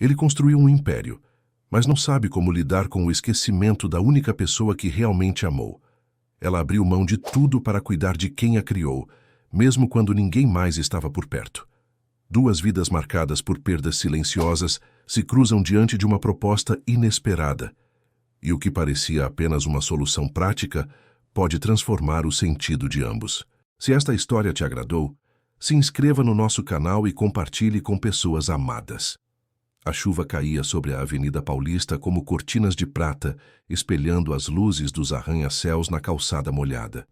Ele construiu um império, mas não sabe como lidar com o esquecimento da única pessoa que realmente amou. Ela abriu mão de tudo para cuidar de quem a criou, mesmo quando ninguém mais estava por perto. Duas vidas marcadas por perdas silenciosas se cruzam diante de uma proposta inesperada, e o que parecia apenas uma solução prática pode transformar o sentido de ambos. Se esta história te agradou, se inscreva no nosso canal e compartilhe com pessoas amadas. A chuva caía sobre a Avenida Paulista como cortinas de prata, espelhando as luzes dos arranha-céus na calçada molhada.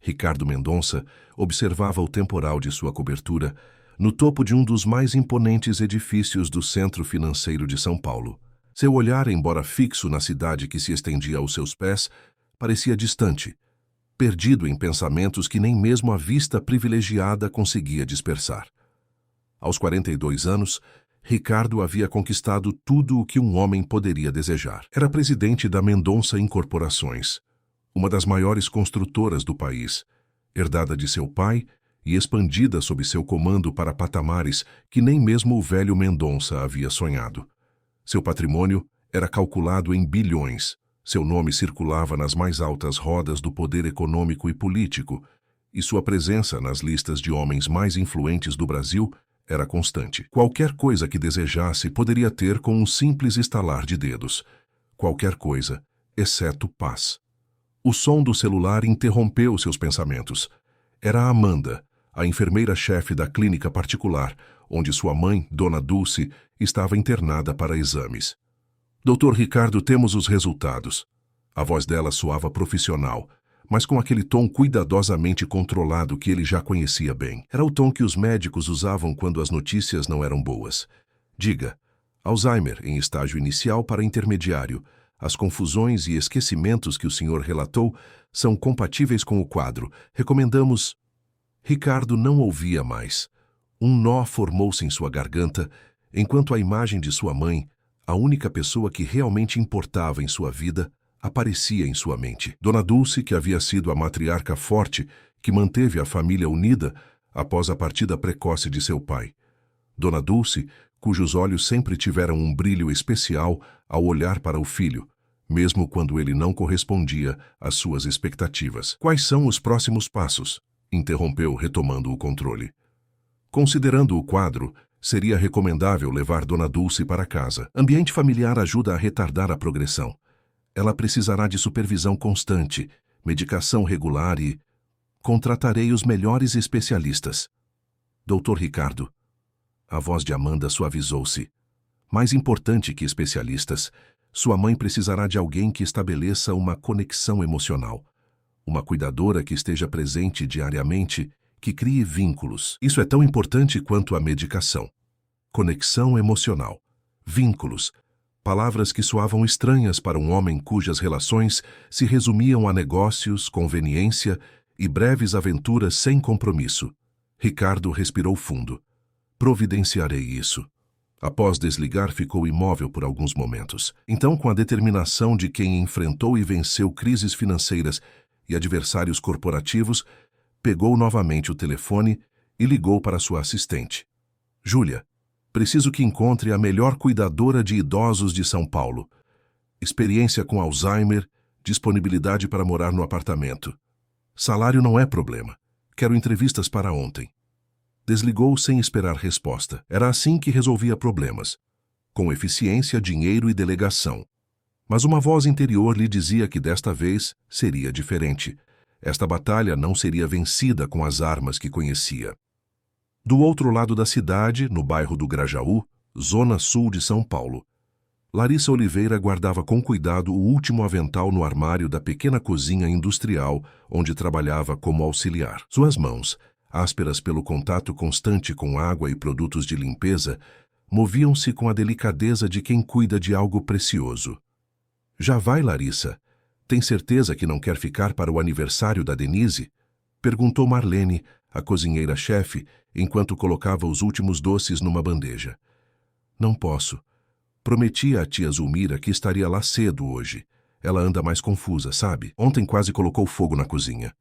Ricardo Mendonça observava o temporal de sua cobertura no topo de um dos mais imponentes edifícios do centro financeiro de São Paulo. Seu olhar, embora fixo na cidade que se estendia aos seus pés, parecia distante, perdido em pensamentos que nem mesmo a vista privilegiada conseguia dispersar. Aos 42 anos, Ricardo havia conquistado tudo o que um homem poderia desejar. Era presidente da Mendonça Incorporações, uma das maiores construtoras do país, herdada de seu pai e expandida sob seu comando para patamares que nem mesmo o velho Mendonça havia sonhado. Seu patrimônio era calculado em bilhões, seu nome circulava nas mais altas rodas do poder econômico e político, e sua presença nas listas de homens mais influentes do Brasil era constante. Qualquer coisa que desejasse poderia ter com um simples estalar de dedos. Qualquer coisa, exceto paz. O som do celular interrompeu seus pensamentos. Era Amanda, a enfermeira-chefe da clínica particular, onde sua mãe, Dona Dulce, estava internada para exames. Doutor Ricardo, temos os resultados. A voz dela soava profissional, mas com aquele tom cuidadosamente controlado que ele já conhecia bem. Era o tom que os médicos usavam quando as notícias não eram boas. Diga, Alzheimer em estágio inicial para intermediário. As confusões e esquecimentos que o senhor relatou são compatíveis com o quadro. Recomendamos... Ricardo não ouvia mais. Um nó formou-se em sua garganta, enquanto a imagem de sua mãe, a única pessoa que realmente importava em sua vida, aparecia em sua mente. Dona Dulce, que havia sido a matriarca forte que manteve a família unida após a partida precoce de seu pai. Dona Dulce, cujos olhos sempre tiveram um brilho especial ao olhar para o filho, mesmo quando ele não correspondia às suas expectativas. Quais são os próximos passos? Interrompeu, retomando o controle. Considerando o quadro, seria recomendável levar Dona Dulce para casa. Ambiente familiar ajuda a retardar a progressão. Ela precisará de supervisão constante, medicação regular e... Contratarei os melhores especialistas. Doutor Ricardo. A voz de Amanda suavizou-se. Mais importante que especialistas, sua mãe precisará de alguém que estabeleça uma conexão emocional. Uma cuidadora que esteja presente diariamente, que crie vínculos. Isso é tão importante quanto a medicação. Conexão emocional. Vínculos. Palavras que soavam estranhas para um homem cujas relações se resumiam a negócios, conveniência e breves aventuras sem compromisso. Ricardo respirou fundo. Providenciarei isso. Após desligar, ficou imóvel por alguns momentos. Então, com a determinação de quem enfrentou e venceu crises financeiras e adversários corporativos, pegou novamente o telefone e ligou para sua assistente. Júlia, preciso que encontre a melhor cuidadora de idosos de São Paulo. Experiência com Alzheimer, disponibilidade para morar no apartamento. Salário não é problema. Quero entrevistas para ontem. Desligou sem esperar resposta. Era assim que resolvia problemas. Com eficiência, dinheiro e delegação. Mas uma voz interior lhe dizia que desta vez seria diferente. Esta batalha não seria vencida com as armas que conhecia. Do outro lado da cidade, no bairro do Grajaú, zona sul de São Paulo, Larissa Oliveira guardava com cuidado o último avental no armário da pequena cozinha industrial onde trabalhava como auxiliar. Suas mãos, ásperas pelo contato constante com água e produtos de limpeza, moviam-se com a delicadeza de quem cuida de algo precioso. Já vai, Larissa? Tem certeza que não quer ficar para o aniversário da Denise? Perguntou Marlene, a cozinheira-chefe, enquanto colocava os últimos doces numa bandeja. Não posso. Prometi à tia Zulmira que estaria lá cedo hoje. Ela anda mais confusa, sabe? Ontem quase colocou fogo na cozinha.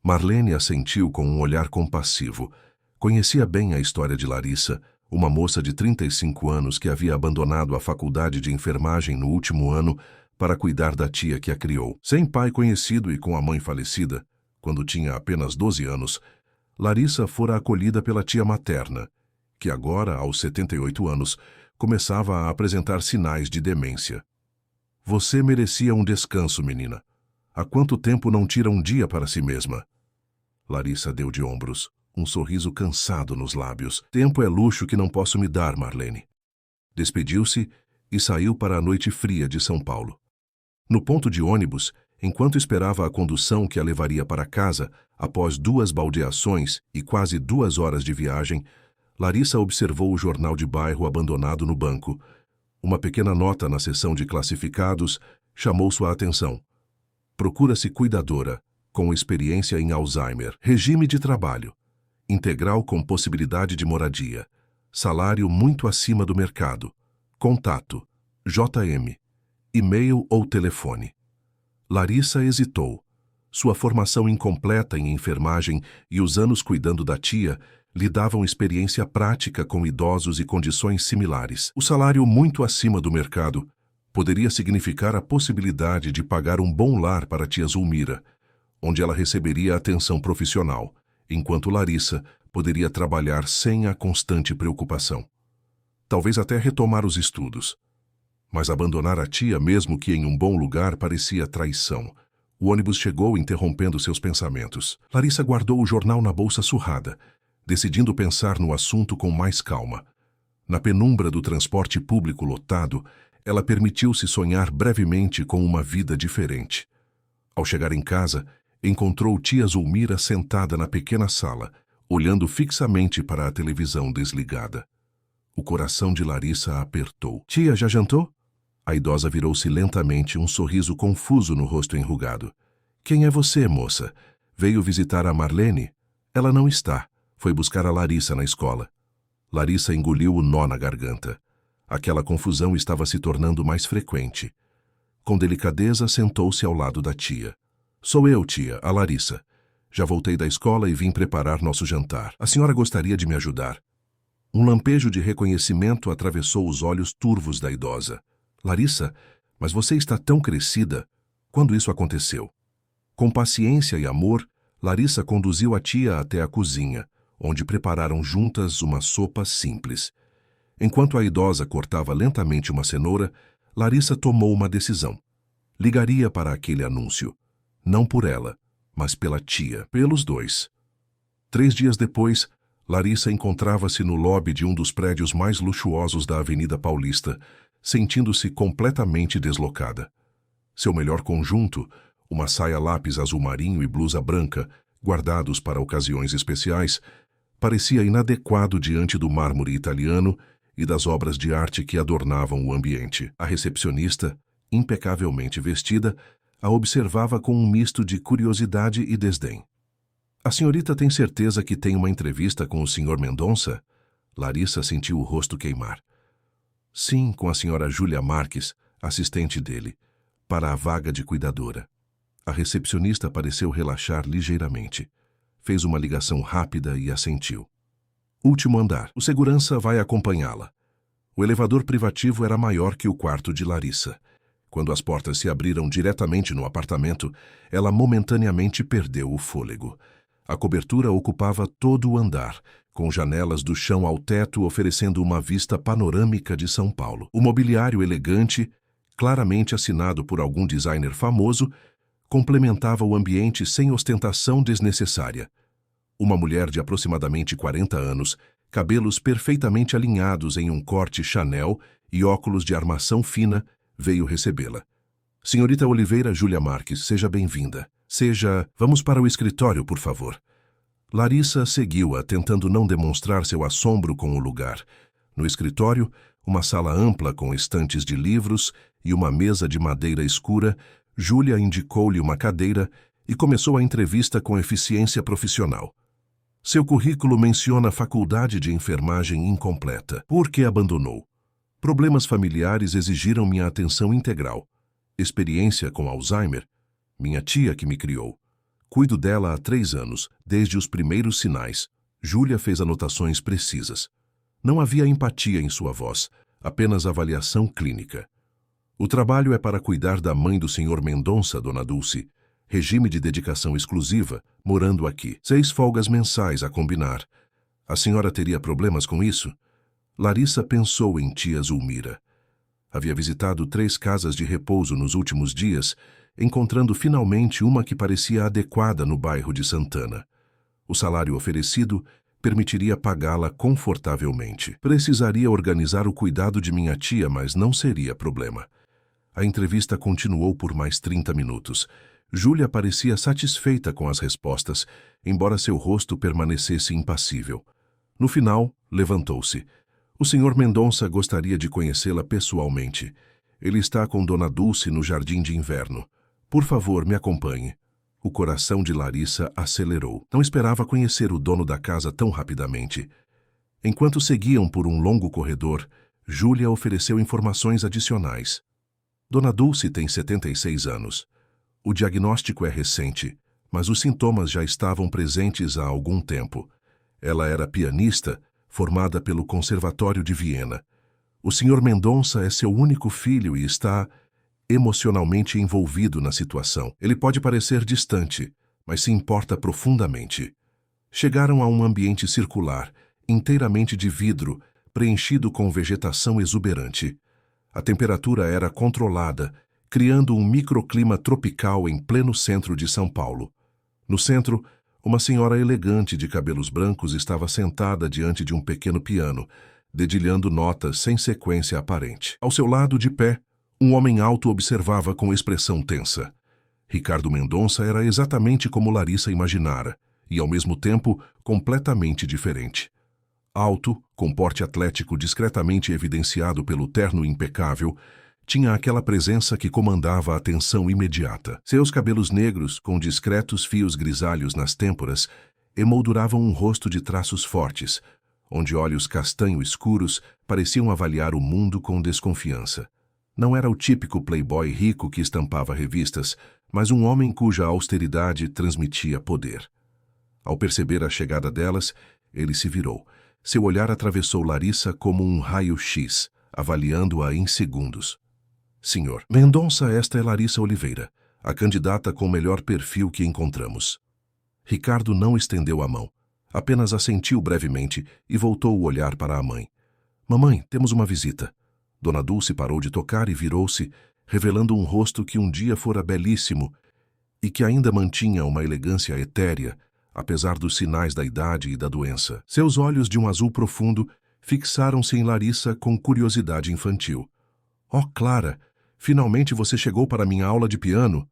Marlene assentiu com um olhar compassivo. Conhecia bem a história de Larissa, uma moça de 35 anos que havia abandonado a faculdade de enfermagem no último ano para cuidar da tia que a criou. Sem pai conhecido e com a mãe falecida, quando tinha apenas 12 anos, Larissa fora acolhida pela tia materna, que agora, aos 78 anos, começava a apresentar sinais de demência. Você merecia um descanso, menina. Há quanto tempo não tira um dia para si mesma? Larissa deu de ombros, um sorriso cansado nos lábios. Tempo é luxo que não posso me dar, Marlene. Despediu-se e saiu para a noite fria de São Paulo. No ponto de ônibus, enquanto esperava a condução que a levaria para casa, após 2 baldeações e quase 2 horas de viagem, Larissa observou o jornal de bairro abandonado no banco. Uma pequena nota na seção de classificados chamou sua atenção. Procura-se cuidadora, com experiência em Alzheimer. Regime de trabalho. Integral com possibilidade de moradia. Salário muito acima do mercado. Contato. JM. E-mail ou telefone. Larissa hesitou. Sua formação incompleta em enfermagem e os anos cuidando da tia lhe davam experiência prática com idosos e condições similares. O salário muito acima do mercado poderia significar a possibilidade de pagar um bom lar para a tia Zulmira, onde ela receberia atenção profissional, enquanto Larissa poderia trabalhar sem a constante preocupação. Talvez até retomar os estudos. Mas abandonar a tia, mesmo que em um bom lugar, parecia traição. O ônibus chegou, interrompendo seus pensamentos. Larissa guardou o jornal na bolsa surrada, decidindo pensar no assunto com mais calma. Na penumbra do transporte público lotado, ela permitiu-se sonhar brevemente com uma vida diferente. Ao chegar em casa, encontrou tia Zulmira sentada na pequena sala, olhando fixamente para a televisão desligada. O coração de Larissa apertou. Tia, já jantou? A idosa virou-se lentamente, um sorriso confuso no rosto enrugado. Quem é você, moça? Veio visitar a Marlene? Ela não está. Foi buscar a Larissa na escola. Larissa engoliu o nó na garganta. Aquela confusão estava se tornando mais frequente. Com delicadeza, sentou-se ao lado da tia. Sou eu, tia, a Larissa. Já voltei da escola e vim preparar nosso jantar. A senhora gostaria de me ajudar? Um lampejo de reconhecimento atravessou os olhos turvos da idosa. Larissa, mas você está tão crescida. Quando isso aconteceu? Com paciência e amor, Larissa conduziu a tia até a cozinha, onde prepararam juntas uma sopa simples. Enquanto a idosa cortava lentamente uma cenoura, Larissa tomou uma decisão. Ligaria para aquele anúncio. Não por ela, mas pela tia, pelos dois. 3 dias depois, Larissa encontrava-se no lobby de um dos prédios mais luxuosos da Avenida Paulista, sentindo-se completamente deslocada. Seu melhor conjunto, uma saia lápis azul marinho e blusa branca, guardados para ocasiões especiais, parecia inadequado diante do mármore italiano e das obras de arte que adornavam o ambiente. A recepcionista, impecavelmente vestida, a observava com um misto de curiosidade e desdém. A senhorita tem certeza que tem uma entrevista com o Sr. Mendonça? Larissa sentiu o rosto queimar. Sim, com a senhora Júlia Marques, assistente dele, para a vaga de cuidadora. A recepcionista pareceu relaxar ligeiramente. Fez uma ligação rápida e assentiu. Último andar. O segurança vai acompanhá-la. O elevador privativo era maior que o quarto de Larissa. Quando as portas se abriram diretamente no apartamento, ela momentaneamente perdeu o fôlego. A cobertura ocupava todo o andar, com janelas do chão ao teto oferecendo uma vista panorâmica de São Paulo. O mobiliário elegante, claramente assinado por algum designer famoso, complementava o ambiente sem ostentação desnecessária. Uma mulher de aproximadamente 40 anos, cabelos perfeitamente alinhados em um corte Chanel e óculos de armação fina, veio recebê-la. Senhorita Oliveira Júlia Marques, seja bem-vinda. Vamos para o escritório, por favor. Larissa seguiu-a, tentando não demonstrar seu assombro com o lugar. No escritório, uma sala ampla com estantes de livros e uma mesa de madeira escura, Júlia indicou-lhe uma cadeira e começou a entrevista com eficiência profissional. Seu currículo menciona faculdade de enfermagem incompleta. Por que abandonou? Problemas familiares exigiram minha atenção integral. Experiência com Alzheimer? Minha tia que me criou. Cuido dela há 3 anos, desde os primeiros sinais. Júlia fez anotações precisas. Não havia empatia em sua voz, apenas avaliação clínica. O trabalho é para cuidar da mãe do Sr. Mendonça, Dona Dulce. Regime de dedicação exclusiva, morando aqui. 6 folgas mensais a combinar. A senhora teria problemas com isso? Larissa pensou em tia Zulmira. Havia visitado 3 casas de repouso nos últimos dias, encontrando finalmente uma que parecia adequada no bairro de Santana. O salário oferecido permitiria pagá-la confortavelmente. Precisaria organizar o cuidado de minha tia, mas não seria problema. A entrevista continuou por mais 30 minutos. Júlia parecia satisfeita com as respostas, embora seu rosto permanecesse impassível. No final, levantou-se. O Sr. Mendonça gostaria de conhecê-la pessoalmente. Ele está com Dona Dulce no jardim de inverno. Por favor, me acompanhe. O coração de Larissa acelerou. Não esperava conhecer o dono da casa tão rapidamente. Enquanto seguiam por um longo corredor, Júlia ofereceu informações adicionais. Dona Dulce tem 76 anos. O diagnóstico é recente, mas os sintomas já estavam presentes há algum tempo. Ela era pianista, formada pelo Conservatório de Viena. O Sr. Mendonça é seu único filho e está emocionalmente envolvido na situação. Ele pode parecer distante, mas se importa profundamente. Chegaram a um ambiente circular, inteiramente de vidro, preenchido com vegetação exuberante. A temperatura era controlada, criando um microclima tropical em pleno centro de São Paulo. No centro, uma senhora elegante de cabelos brancos estava sentada diante de um pequeno piano, dedilhando notas sem sequência aparente. Ao seu lado, de pé, um homem alto observava com expressão tensa. Ricardo Mendonça era exatamente como Larissa imaginara, e ao mesmo tempo completamente diferente. Alto, com porte atlético discretamente evidenciado pelo terno impecável, tinha aquela presença que comandava a atenção imediata. Seus cabelos negros, com discretos fios grisalhos nas têmporas, emolduravam um rosto de traços fortes, onde olhos castanho escuros pareciam avaliar o mundo com desconfiança. Não era o típico playboy rico que estampava revistas, mas um homem cuja austeridade transmitia poder. Ao perceber a chegada delas, ele se virou. Seu olhar atravessou Larissa como um raio-x, avaliando-a em segundos. Senhor Mendonça, esta é Larissa Oliveira, a candidata com melhor perfil que encontramos. Ricardo não estendeu a mão, apenas assentiu brevemente e voltou o olhar para a mãe. Mamãe, temos uma visita. Dona Dulce parou de tocar e virou-se, revelando um rosto que um dia fora belíssimo e que ainda mantinha uma elegância etérea, apesar dos sinais da idade e da doença. Seus olhos de um azul profundo fixaram-se em Larissa com curiosidade infantil. Oh, Clara, finalmente você chegou para minha aula de piano?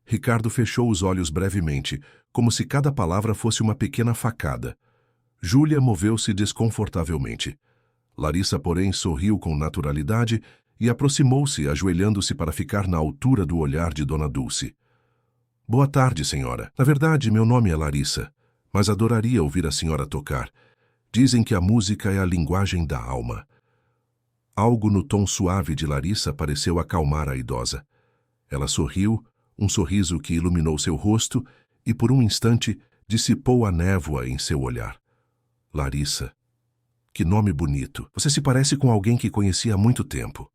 Ricardo fechou os olhos brevemente, como se cada palavra fosse uma pequena facada. Júlia moveu-se desconfortavelmente. Larissa, porém, sorriu com naturalidade e aproximou-se, ajoelhando-se para ficar na altura do olhar de Dona Dulce. Boa tarde, senhora. Na verdade, meu nome é Larissa, mas adoraria ouvir a senhora tocar. Dizem que a música é a linguagem da alma. Algo no tom suave de Larissa pareceu acalmar a idosa. Ela sorriu, um sorriso que iluminou seu rosto e, por um instante, dissipou a névoa em seu olhar. Larissa. Que nome bonito. Você se parece com alguém que conheci há muito tempo.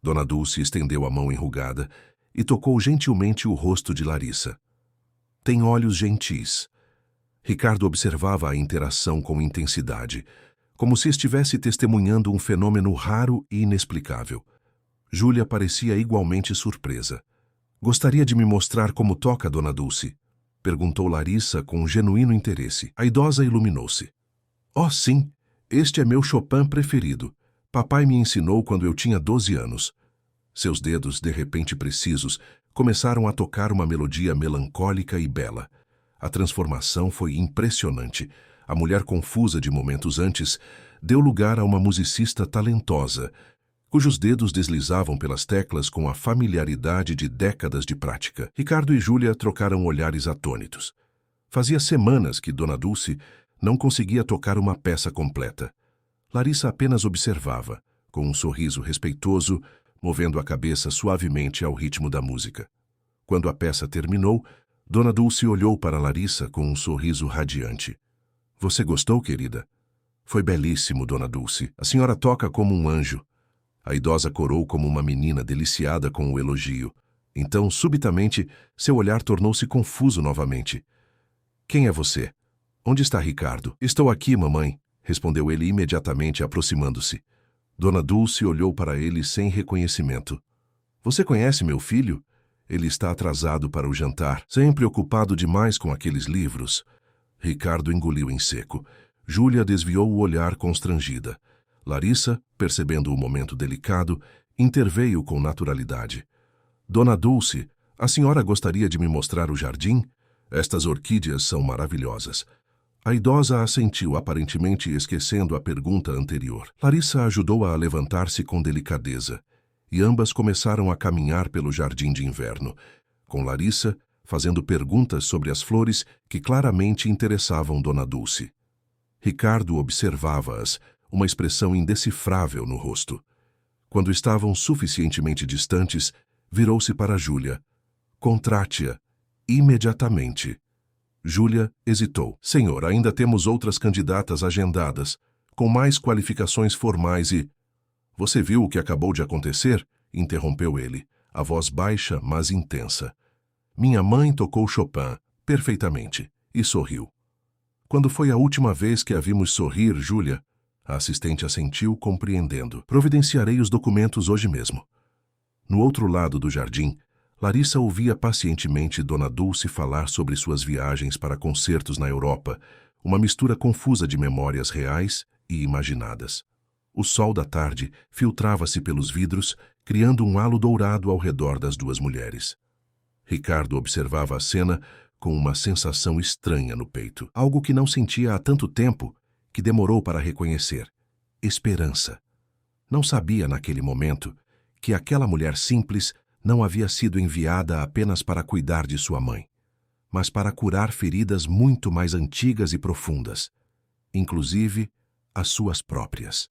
Dona Dulce estendeu a mão enrugada e tocou gentilmente o rosto de Larissa. Tem olhos gentis. Ricardo observava a interação com intensidade, como se estivesse testemunhando um fenômeno raro e inexplicável. Júlia parecia igualmente surpresa. Gostaria de me mostrar como toca, Dona Dulce? Perguntou Larissa com genuíno interesse. A idosa iluminou-se. Oh, sim! Este é meu Chopin preferido. Papai me ensinou quando eu tinha 12 anos. Seus dedos, de repente precisos, começaram a tocar uma melodia melancólica e bela. A transformação foi impressionante. A mulher confusa de momentos antes deu lugar a uma musicista talentosa, cujos dedos deslizavam pelas teclas com a familiaridade de décadas de prática. Ricardo e Júlia trocaram olhares atônitos. Fazia semanas que Dona Dulce não conseguia tocar uma peça completa. Larissa apenas observava, com um sorriso respeitoso, movendo a cabeça suavemente ao ritmo da música. Quando a peça terminou, Dona Dulce olhou para Larissa com um sorriso radiante. Você gostou, querida? Foi belíssimo, Dona Dulce. A senhora toca como um anjo. A idosa corou como uma menina deliciada com o elogio. Então, subitamente, seu olhar tornou-se confuso novamente. Quem é você? Onde está Ricardo? Estou aqui, mamãe, respondeu ele imediatamente, aproximando-se. Dona Dulce olhou para ele sem reconhecimento. Você conhece meu filho? Ele está atrasado para o jantar, sempre ocupado demais com aqueles livros. Ricardo engoliu em seco. Júlia desviou o olhar constrangida. Larissa, percebendo o momento delicado, interveio com naturalidade. Dona Dulce, a senhora gostaria de me mostrar o jardim? Estas orquídeas são maravilhosas. A idosa assentiu, aparentemente esquecendo a pergunta anterior. Larissa ajudou-a a levantar-se com delicadeza, e ambas começaram a caminhar pelo jardim de inverno, com Larissa fazendo perguntas sobre as flores que claramente interessavam Dona Dulce. Ricardo observava-as, uma expressão indecifrável no rosto. Quando estavam suficientemente distantes, virou-se para Júlia. Contrate-a, imediatamente. Júlia hesitou. Senhor, ainda temos outras candidatas agendadas, com mais qualificações formais e... Você viu o que acabou de acontecer? Interrompeu ele, a voz baixa, mas intensa. Minha mãe tocou Chopin, perfeitamente, e sorriu. Quando foi a última vez que a vimos sorrir, Júlia? A assistente assentiu, compreendendo. Providenciarei os documentos hoje mesmo. No outro lado do jardim, Larissa ouvia pacientemente Dona Dulce falar sobre suas viagens para concertos na Europa, uma mistura confusa de memórias reais e imaginadas. O sol da tarde filtrava-se pelos vidros, criando um halo dourado ao redor das duas mulheres. Ricardo observava a cena com uma sensação estranha no peito, algo que não sentia há tanto tempo que demorou para reconhecer. Esperança. Não sabia naquele momento que aquela mulher simples não havia sido enviada apenas para cuidar de sua mãe, mas para curar feridas muito mais antigas e profundas, inclusive as suas próprias.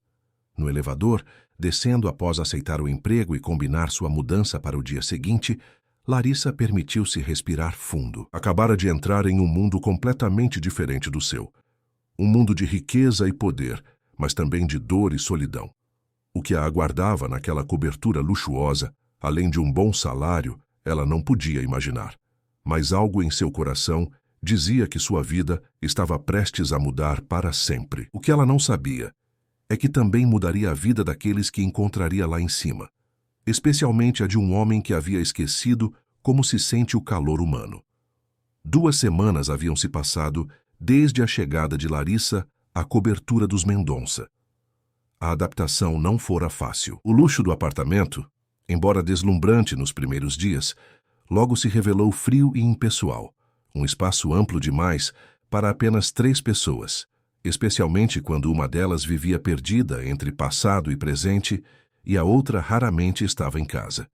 No elevador, descendo após aceitar o emprego e combinar sua mudança para o dia seguinte, Larissa permitiu-se respirar fundo. Acabara de entrar em um mundo completamente diferente do seu. Um mundo de riqueza e poder, mas também de dor e solidão. O que a aguardava naquela cobertura luxuosa, além de um bom salário, ela não podia imaginar. Mas algo em seu coração dizia que sua vida estava prestes a mudar para sempre. O que ela não sabia é que também mudaria a vida daqueles que encontraria lá em cima, especialmente a de um homem que havia esquecido como se sente o calor humano. 2 semanas haviam se passado desde a chegada de Larissa à cobertura dos Mendonça. A adaptação não fora fácil. O luxo do apartamento, embora deslumbrante nos primeiros dias, logo se revelou frio e impessoal, um espaço amplo demais para apenas 3 pessoas, especialmente quando uma delas vivia perdida entre passado e presente e a outra raramente estava em casa.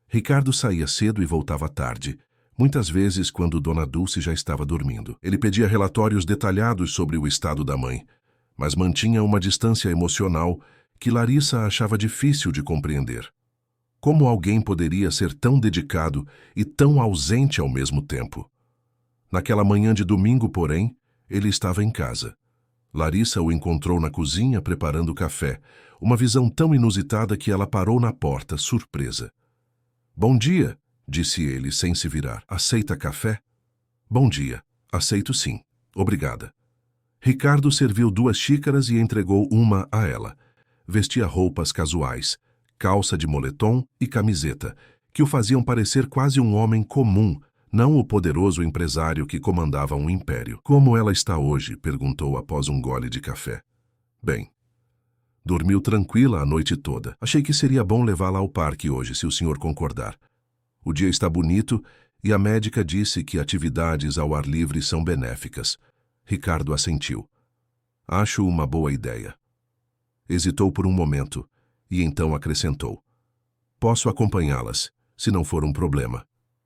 Ricardo saía cedo e voltava tarde, muitas vezes quando Dona Dulce já estava dormindo. Ele pedia relatórios detalhados sobre o estado da mãe, mas mantinha uma distância emocional que Larissa achava difícil de compreender. Como alguém poderia ser tão dedicado e tão ausente ao mesmo tempo? Naquela manhã de domingo, porém, ele estava em casa. Larissa o encontrou na cozinha preparando café, uma visão tão inusitada que ela parou na porta, surpresa. Bom dia, disse ele sem se virar. Aceita café? Bom dia. Aceito sim. Obrigada. Ricardo serviu 2 xícaras e entregou uma a ela. Vestia roupas casuais, calça de moletom e camiseta, que o faziam parecer quase um homem comum, não o poderoso empresário que comandava um império. Como ela está hoje? Perguntou após um gole de café. Bem. Dormiu tranquila a noite toda. Achei que seria bom levá-la ao parque hoje, se o senhor concordar. O dia está bonito e a médica disse que atividades ao ar livre são benéficas. Ricardo assentiu. Acho uma boa ideia. Hesitou por um momento e então acrescentou. Posso acompanhá-las, se não for um problema.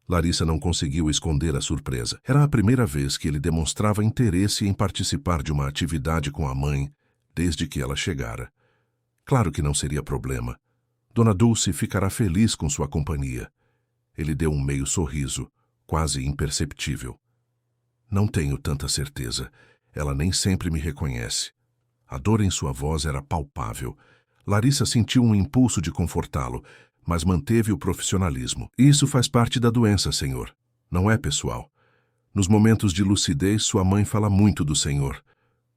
Larissa não conseguiu esconder a surpresa. Era a primeira vez que ele demonstrava interesse em participar de uma atividade com a mãe desde que ela chegara. Claro que não seria problema. Dona Dulce ficará feliz com sua companhia. Ele deu um meio sorriso, quase imperceptível. Não tenho tanta certeza. Ela nem sempre me reconhece. A dor em sua voz era palpável. Larissa sentiu um impulso de confortá-lo, mas manteve o profissionalismo. Isso faz parte da doença, senhor. Não é pessoal. Nos momentos de lucidez, sua mãe fala muito do senhor,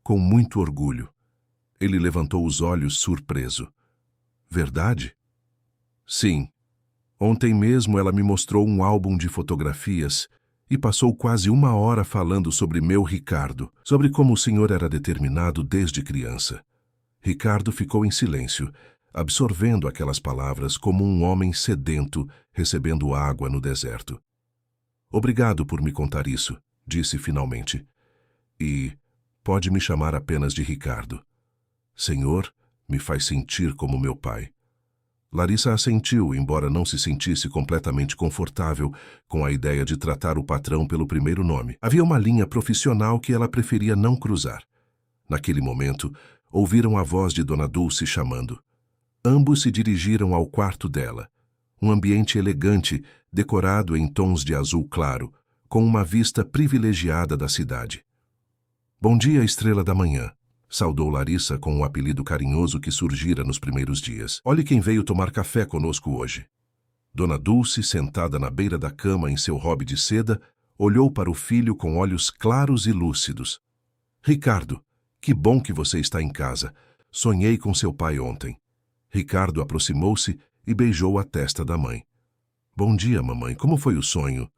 com muito orgulho. Ele levantou os olhos surpreso. Verdade? Sim. Ontem mesmo ela me mostrou um álbum de fotografias e passou quase 1 hora falando sobre meu Ricardo, sobre como o senhor era determinado desde criança. Ricardo ficou em silêncio, absorvendo aquelas palavras como um homem sedento recebendo água no deserto. Obrigado por me contar isso, disse finalmente. E pode me chamar apenas de Ricardo. Senhor, me faz sentir como meu pai. Larissa assentiu, embora não se sentisse completamente confortável com a ideia de tratar o patrão pelo primeiro nome. Havia uma linha profissional que ela preferia não cruzar. Naquele momento, ouviram a voz de Dona Dulce chamando. Ambos se dirigiram ao quarto dela. Um ambiente elegante, decorado em tons de azul claro, com uma vista privilegiada da cidade. Bom dia, estrela da manhã, saudou Larissa com um apelido carinhoso que surgira nos primeiros dias. Olhe quem veio tomar café conosco hoje. Dona Dulce, sentada na beira da cama em seu robe de seda, olhou para o filho com olhos claros e lúcidos. Ricardo, que bom que você está em casa. Sonhei com seu pai ontem. Ricardo aproximou-se e beijou a testa da mãe. Bom dia, mamãe. Como foi o sonho?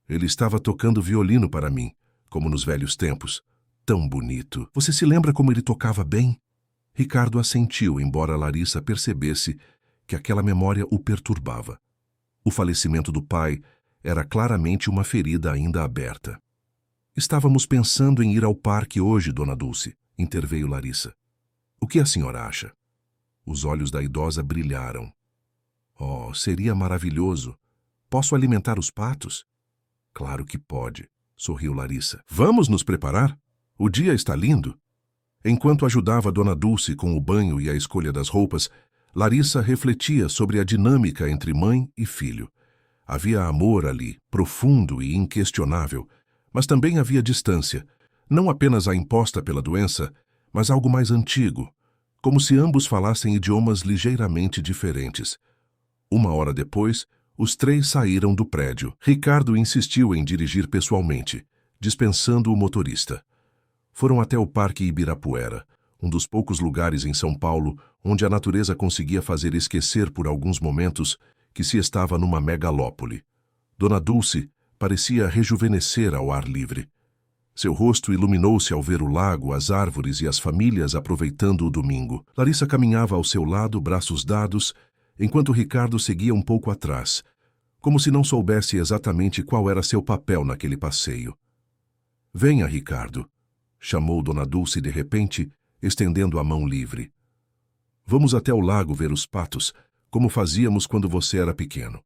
Ele estava tocando violino para mim, como nos velhos tempos. Tão bonito. Você se lembra como ele tocava bem? Ricardo assentiu, embora Larissa percebesse que aquela memória o perturbava. O falecimento do pai era claramente uma ferida ainda aberta. Estávamos pensando em ir ao parque hoje, Dona Dulce, interveio Larissa. O que a senhora acha? Os olhos da idosa brilharam. Oh, seria maravilhoso. Posso alimentar os patos? Claro que pode, sorriu Larissa. Vamos nos preparar? O dia está lindo. Enquanto ajudava Dona Dulce com o banho e a escolha das roupas, Larissa refletia sobre a dinâmica entre mãe e filho. Havia amor ali, profundo e inquestionável, mas também havia distância, não apenas a imposta pela doença, mas algo mais antigo, como se ambos falassem idiomas ligeiramente diferentes. 1 hora depois, os três saíram do prédio. Ricardo insistiu em dirigir pessoalmente, dispensando o motorista. Foram até o Parque Ibirapuera, um dos poucos lugares em São Paulo onde a natureza conseguia fazer esquecer por alguns momentos que se estava numa megalópole. Dona Dulce parecia rejuvenescer ao ar livre. Seu rosto iluminou-se ao ver o lago, as árvores e as famílias aproveitando o domingo. Larissa caminhava ao seu lado, braços dados, enquanto Ricardo seguia um pouco atrás, como se não soubesse exatamente qual era seu papel naquele passeio. Venha, Ricardo, chamou Dona Dulce de repente, estendendo a mão livre. Vamos até o lago ver os patos, como fazíamos quando você era pequeno.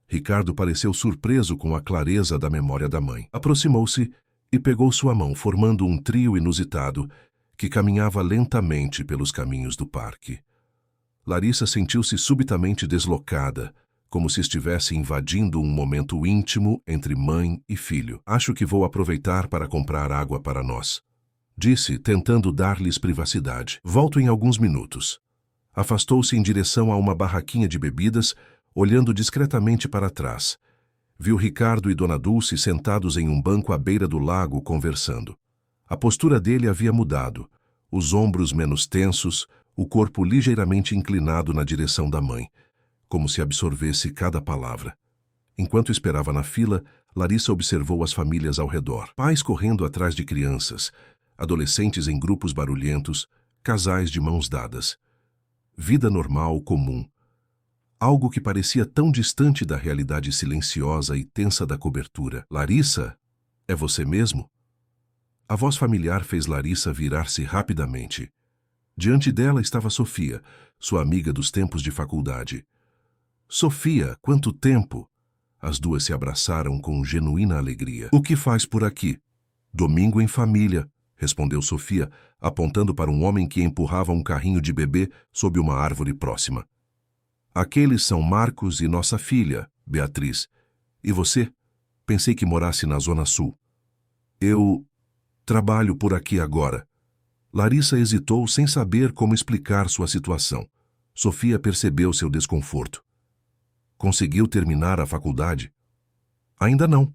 Ricardo pareceu surpreso com a clareza da memória da mãe. Aproximou-se e pegou sua mão, formando um trio inusitado que caminhava lentamente pelos caminhos do parque. Larissa sentiu-se subitamente deslocada, como se estivesse invadindo um momento íntimo entre mãe e filho. Acho que vou aproveitar para comprar água para nós, disse, tentando dar-lhes privacidade. Volto em alguns minutos. Afastou-se em direção a uma barraquinha de bebidas, olhando discretamente para trás. Viu Ricardo e Dona Dulce sentados em um banco à beira do lago conversando. A postura dele havia mudado, os ombros menos tensos, o corpo ligeiramente inclinado na direção da mãe, como se absorvesse cada palavra. Enquanto esperava na fila, Larissa observou as famílias ao redor. Pais correndo atrás de crianças, adolescentes em grupos barulhentos, casais de mãos dadas. Vida normal, comum. Algo que parecia tão distante da realidade silenciosa e tensa da cobertura. Larissa, é você mesmo? A voz familiar fez Larissa virar-se rapidamente. Diante dela estava Sofia, sua amiga dos tempos de faculdade. Sofia, quanto tempo! As duas se abraçaram com genuína alegria. O que faz por aqui? Domingo em família, respondeu Sofia, apontando para um homem que empurrava um carrinho de bebê sob uma árvore próxima. Aqueles são Marcos e nossa filha, Beatriz. E você? Pensei que morasse na Zona Sul. Eu trabalho por aqui agora. Larissa hesitou sem saber como explicar sua situação. Sofia percebeu seu desconforto. Conseguiu terminar a faculdade? Ainda não.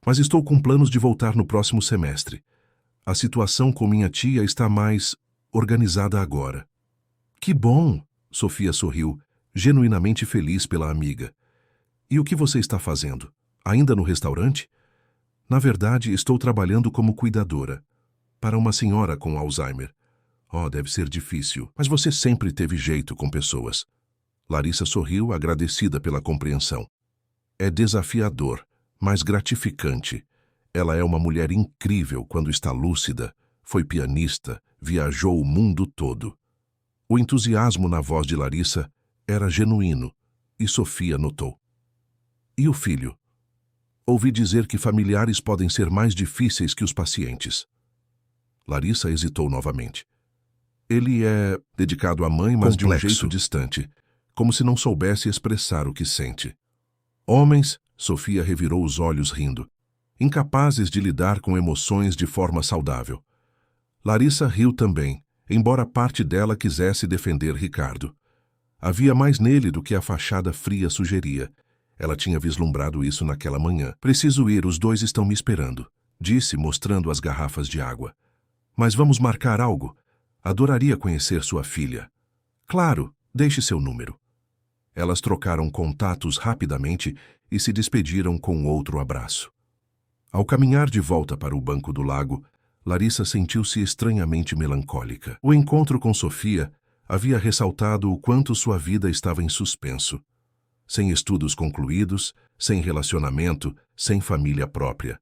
Mas estou com planos de voltar no próximo semestre. A situação com minha tia está mais organizada agora. Que bom! Sofia sorriu, genuinamente feliz pela amiga. E o que você está fazendo? Ainda no restaurante? Na verdade, estou trabalhando como cuidadora. Para uma senhora com Alzheimer. Oh, deve ser difícil, mas você sempre teve jeito com pessoas. Larissa sorriu, agradecida pela compreensão. É desafiador, mas gratificante. Ela é uma mulher incrível quando está lúcida, foi pianista, viajou o mundo todo. O entusiasmo na voz de Larissa era genuíno, e Sofia notou. E o filho? Ouvi dizer que familiares podem ser mais difíceis que os pacientes. Larissa hesitou novamente. Ele é dedicado à mãe, mas de um jeito distante, como se não soubesse expressar o que sente. Homens, Sofia revirou os olhos rindo, incapazes de lidar com emoções de forma saudável. Larissa riu também, embora parte dela quisesse defender Ricardo. Havia mais nele do que a fachada fria sugeria. Ela tinha vislumbrado isso naquela manhã. Preciso ir, os dois estão me esperando, disse, mostrando as garrafas de água. Mas vamos marcar algo? Adoraria conhecer sua filha. Claro, deixe seu número. Elas trocaram contatos rapidamente e se despediram com outro abraço. Ao caminhar de volta para o banco do lago, Larissa sentiu-se estranhamente melancólica. O encontro com Sofia havia ressaltado o quanto sua vida estava em suspenso. Sem estudos concluídos, sem relacionamento, sem família própria.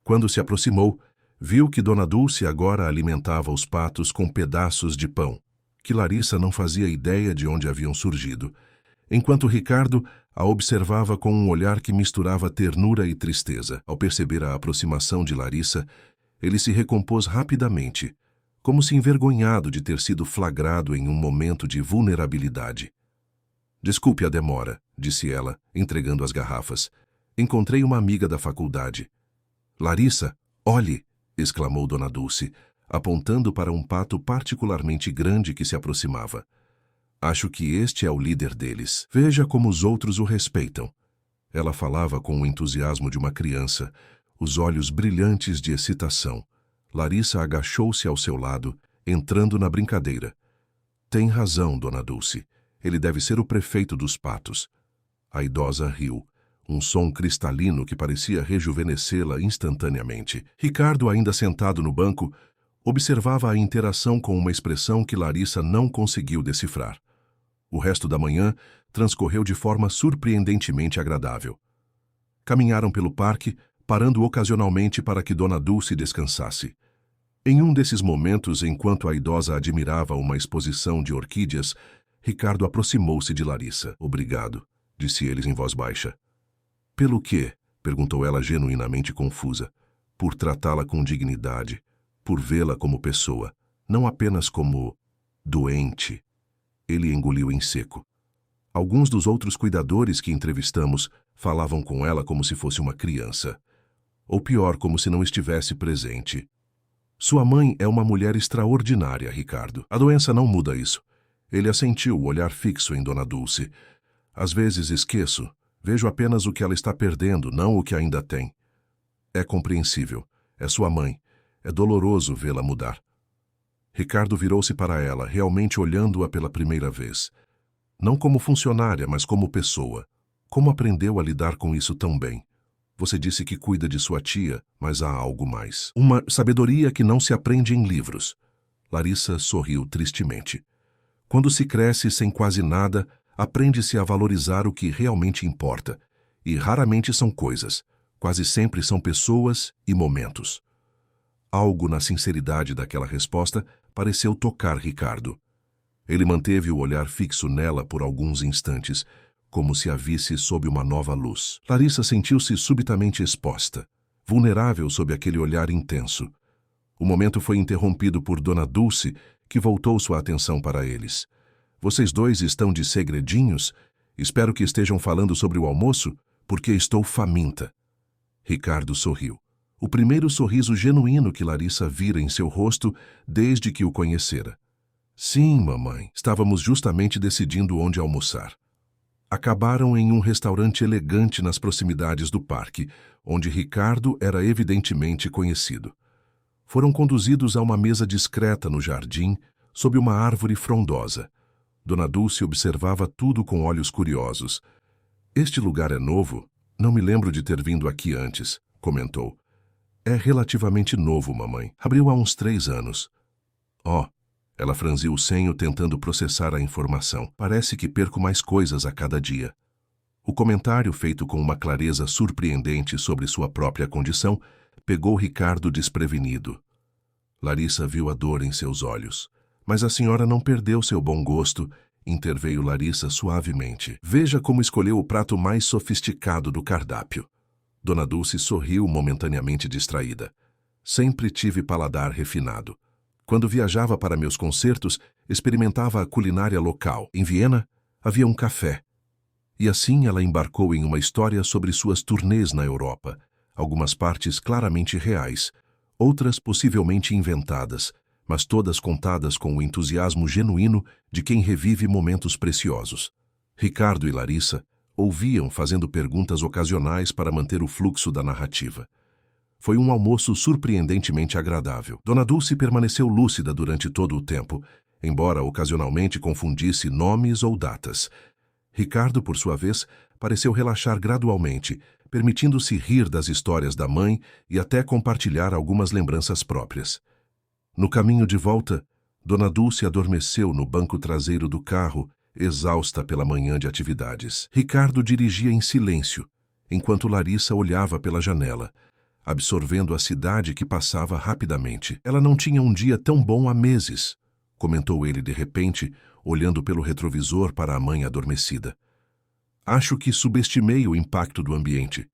Quando se aproximou, viu que Dona Dulce agora alimentava os patos com pedaços de pão, que Larissa não fazia ideia de onde haviam surgido, enquanto Ricardo a observava com um olhar que misturava ternura e tristeza. Ao perceber a aproximação de Larissa, ele se recompôs rapidamente, como se envergonhado de ter sido flagrado em um momento de vulnerabilidade. Desculpe a demora, disse ela, entregando as garrafas. Encontrei uma amiga da faculdade. Larissa, olhe! Exclamou Dona Dulce, apontando para um pato particularmente grande que se aproximava. Acho que este é o líder deles. Veja como os outros o respeitam. Ela falava com o entusiasmo de uma criança, os olhos brilhantes de excitação. Larissa agachou-se ao seu lado, entrando na brincadeira. Tem razão, Dona Dulce. Ele deve ser o prefeito dos patos. A idosa riu. Um som cristalino que parecia rejuvenescê-la instantaneamente. Ricardo, ainda sentado no banco, observava a interação com uma expressão que Larissa não conseguiu decifrar. O resto da manhã transcorreu de forma surpreendentemente agradável. Caminharam pelo parque, parando ocasionalmente para que Dona Dulce descansasse. Em um desses momentos, enquanto a idosa admirava uma exposição de orquídeas, Ricardo aproximou-se de Larissa. Obrigado, disse ele em voz baixa. Pelo quê? Perguntou ela genuinamente confusa. Por tratá-la com dignidade, por vê-la como pessoa, não apenas como doente. Ele engoliu em seco. Alguns dos outros cuidadores que entrevistamos falavam com ela como se fosse uma criança. Ou pior, como se não estivesse presente. Sua mãe é uma mulher extraordinária, Ricardo. A doença não muda isso. Ele assentiu, o olhar fixo em Dona Dulce. Às vezes esqueço. Vejo apenas o que ela está perdendo, não o que ainda tem. É compreensível. É sua mãe. É doloroso vê-la mudar. Ricardo virou-se para ela, realmente olhando-a pela primeira vez. Não como funcionária, mas como pessoa. Como aprendeu a lidar com isso tão bem? Você disse que cuida de sua tia, mas há algo mais. Uma sabedoria que não se aprende em livros. Larissa sorriu tristemente. Quando se cresce sem quase nada, aprende-se a valorizar o que realmente importa. E raramente são coisas. Quase sempre são pessoas e momentos. Algo na sinceridade daquela resposta pareceu tocar Ricardo. Ele manteve o olhar fixo nela por alguns instantes, como se a visse sob uma nova luz. Larissa sentiu-se subitamente exposta, vulnerável sob aquele olhar intenso. O momento foi interrompido por Dona Dulce, que voltou sua atenção para eles. Vocês dois estão de segredinhos? Espero que estejam falando sobre o almoço, porque estou faminta. Ricardo sorriu. O primeiro sorriso genuíno que Larissa vira em seu rosto desde que o conhecera. Sim, mamãe, estávamos justamente decidindo onde almoçar. Acabaram em um restaurante elegante nas proximidades do parque, onde Ricardo era evidentemente conhecido. Foram conduzidos a uma mesa discreta no jardim, sob uma árvore frondosa. Dona Dulce observava tudo com olhos curiosos. Este lugar é novo? Não me lembro de ter vindo aqui antes, comentou. É relativamente novo, mamãe. Abriu há uns 3 anos. Oh, ela franziu o senho tentando processar a informação. Parece que perco mais coisas a cada dia. O comentário, feito com uma clareza surpreendente sobre sua própria condição, pegou Ricardo desprevenido. Larissa viu a dor em seus olhos. Mas a senhora não perdeu seu bom gosto, interveio Larissa suavemente. Veja como escolheu o prato mais sofisticado do cardápio. Dona Dulce sorriu momentaneamente distraída. Sempre tive paladar refinado. Quando viajava para meus concertos, experimentava a culinária local. Em Viena, havia um café. E assim ela embarcou em uma história sobre suas turnês na Europa, algumas partes claramente reais, outras possivelmente inventadas, mas todas contadas com o entusiasmo genuíno de quem revive momentos preciosos. Ricardo e Larissa ouviam fazendo perguntas ocasionais para manter o fluxo da narrativa. Foi um almoço surpreendentemente agradável. Dona Dulce permaneceu lúcida durante todo o tempo, embora ocasionalmente confundisse nomes ou datas. Ricardo, por sua vez, pareceu relaxar gradualmente, permitindo-se rir das histórias da mãe e até compartilhar algumas lembranças próprias. No caminho de volta, Dona Dulce adormeceu no banco traseiro do carro, exausta pela manhã de atividades. Ricardo dirigia em silêncio, enquanto Larissa olhava pela janela, absorvendo a cidade que passava rapidamente. Ela não tinha um dia tão bom há meses, comentou ele de repente, olhando pelo retrovisor para a mãe adormecida. Acho que subestimei o impacto do ambiente.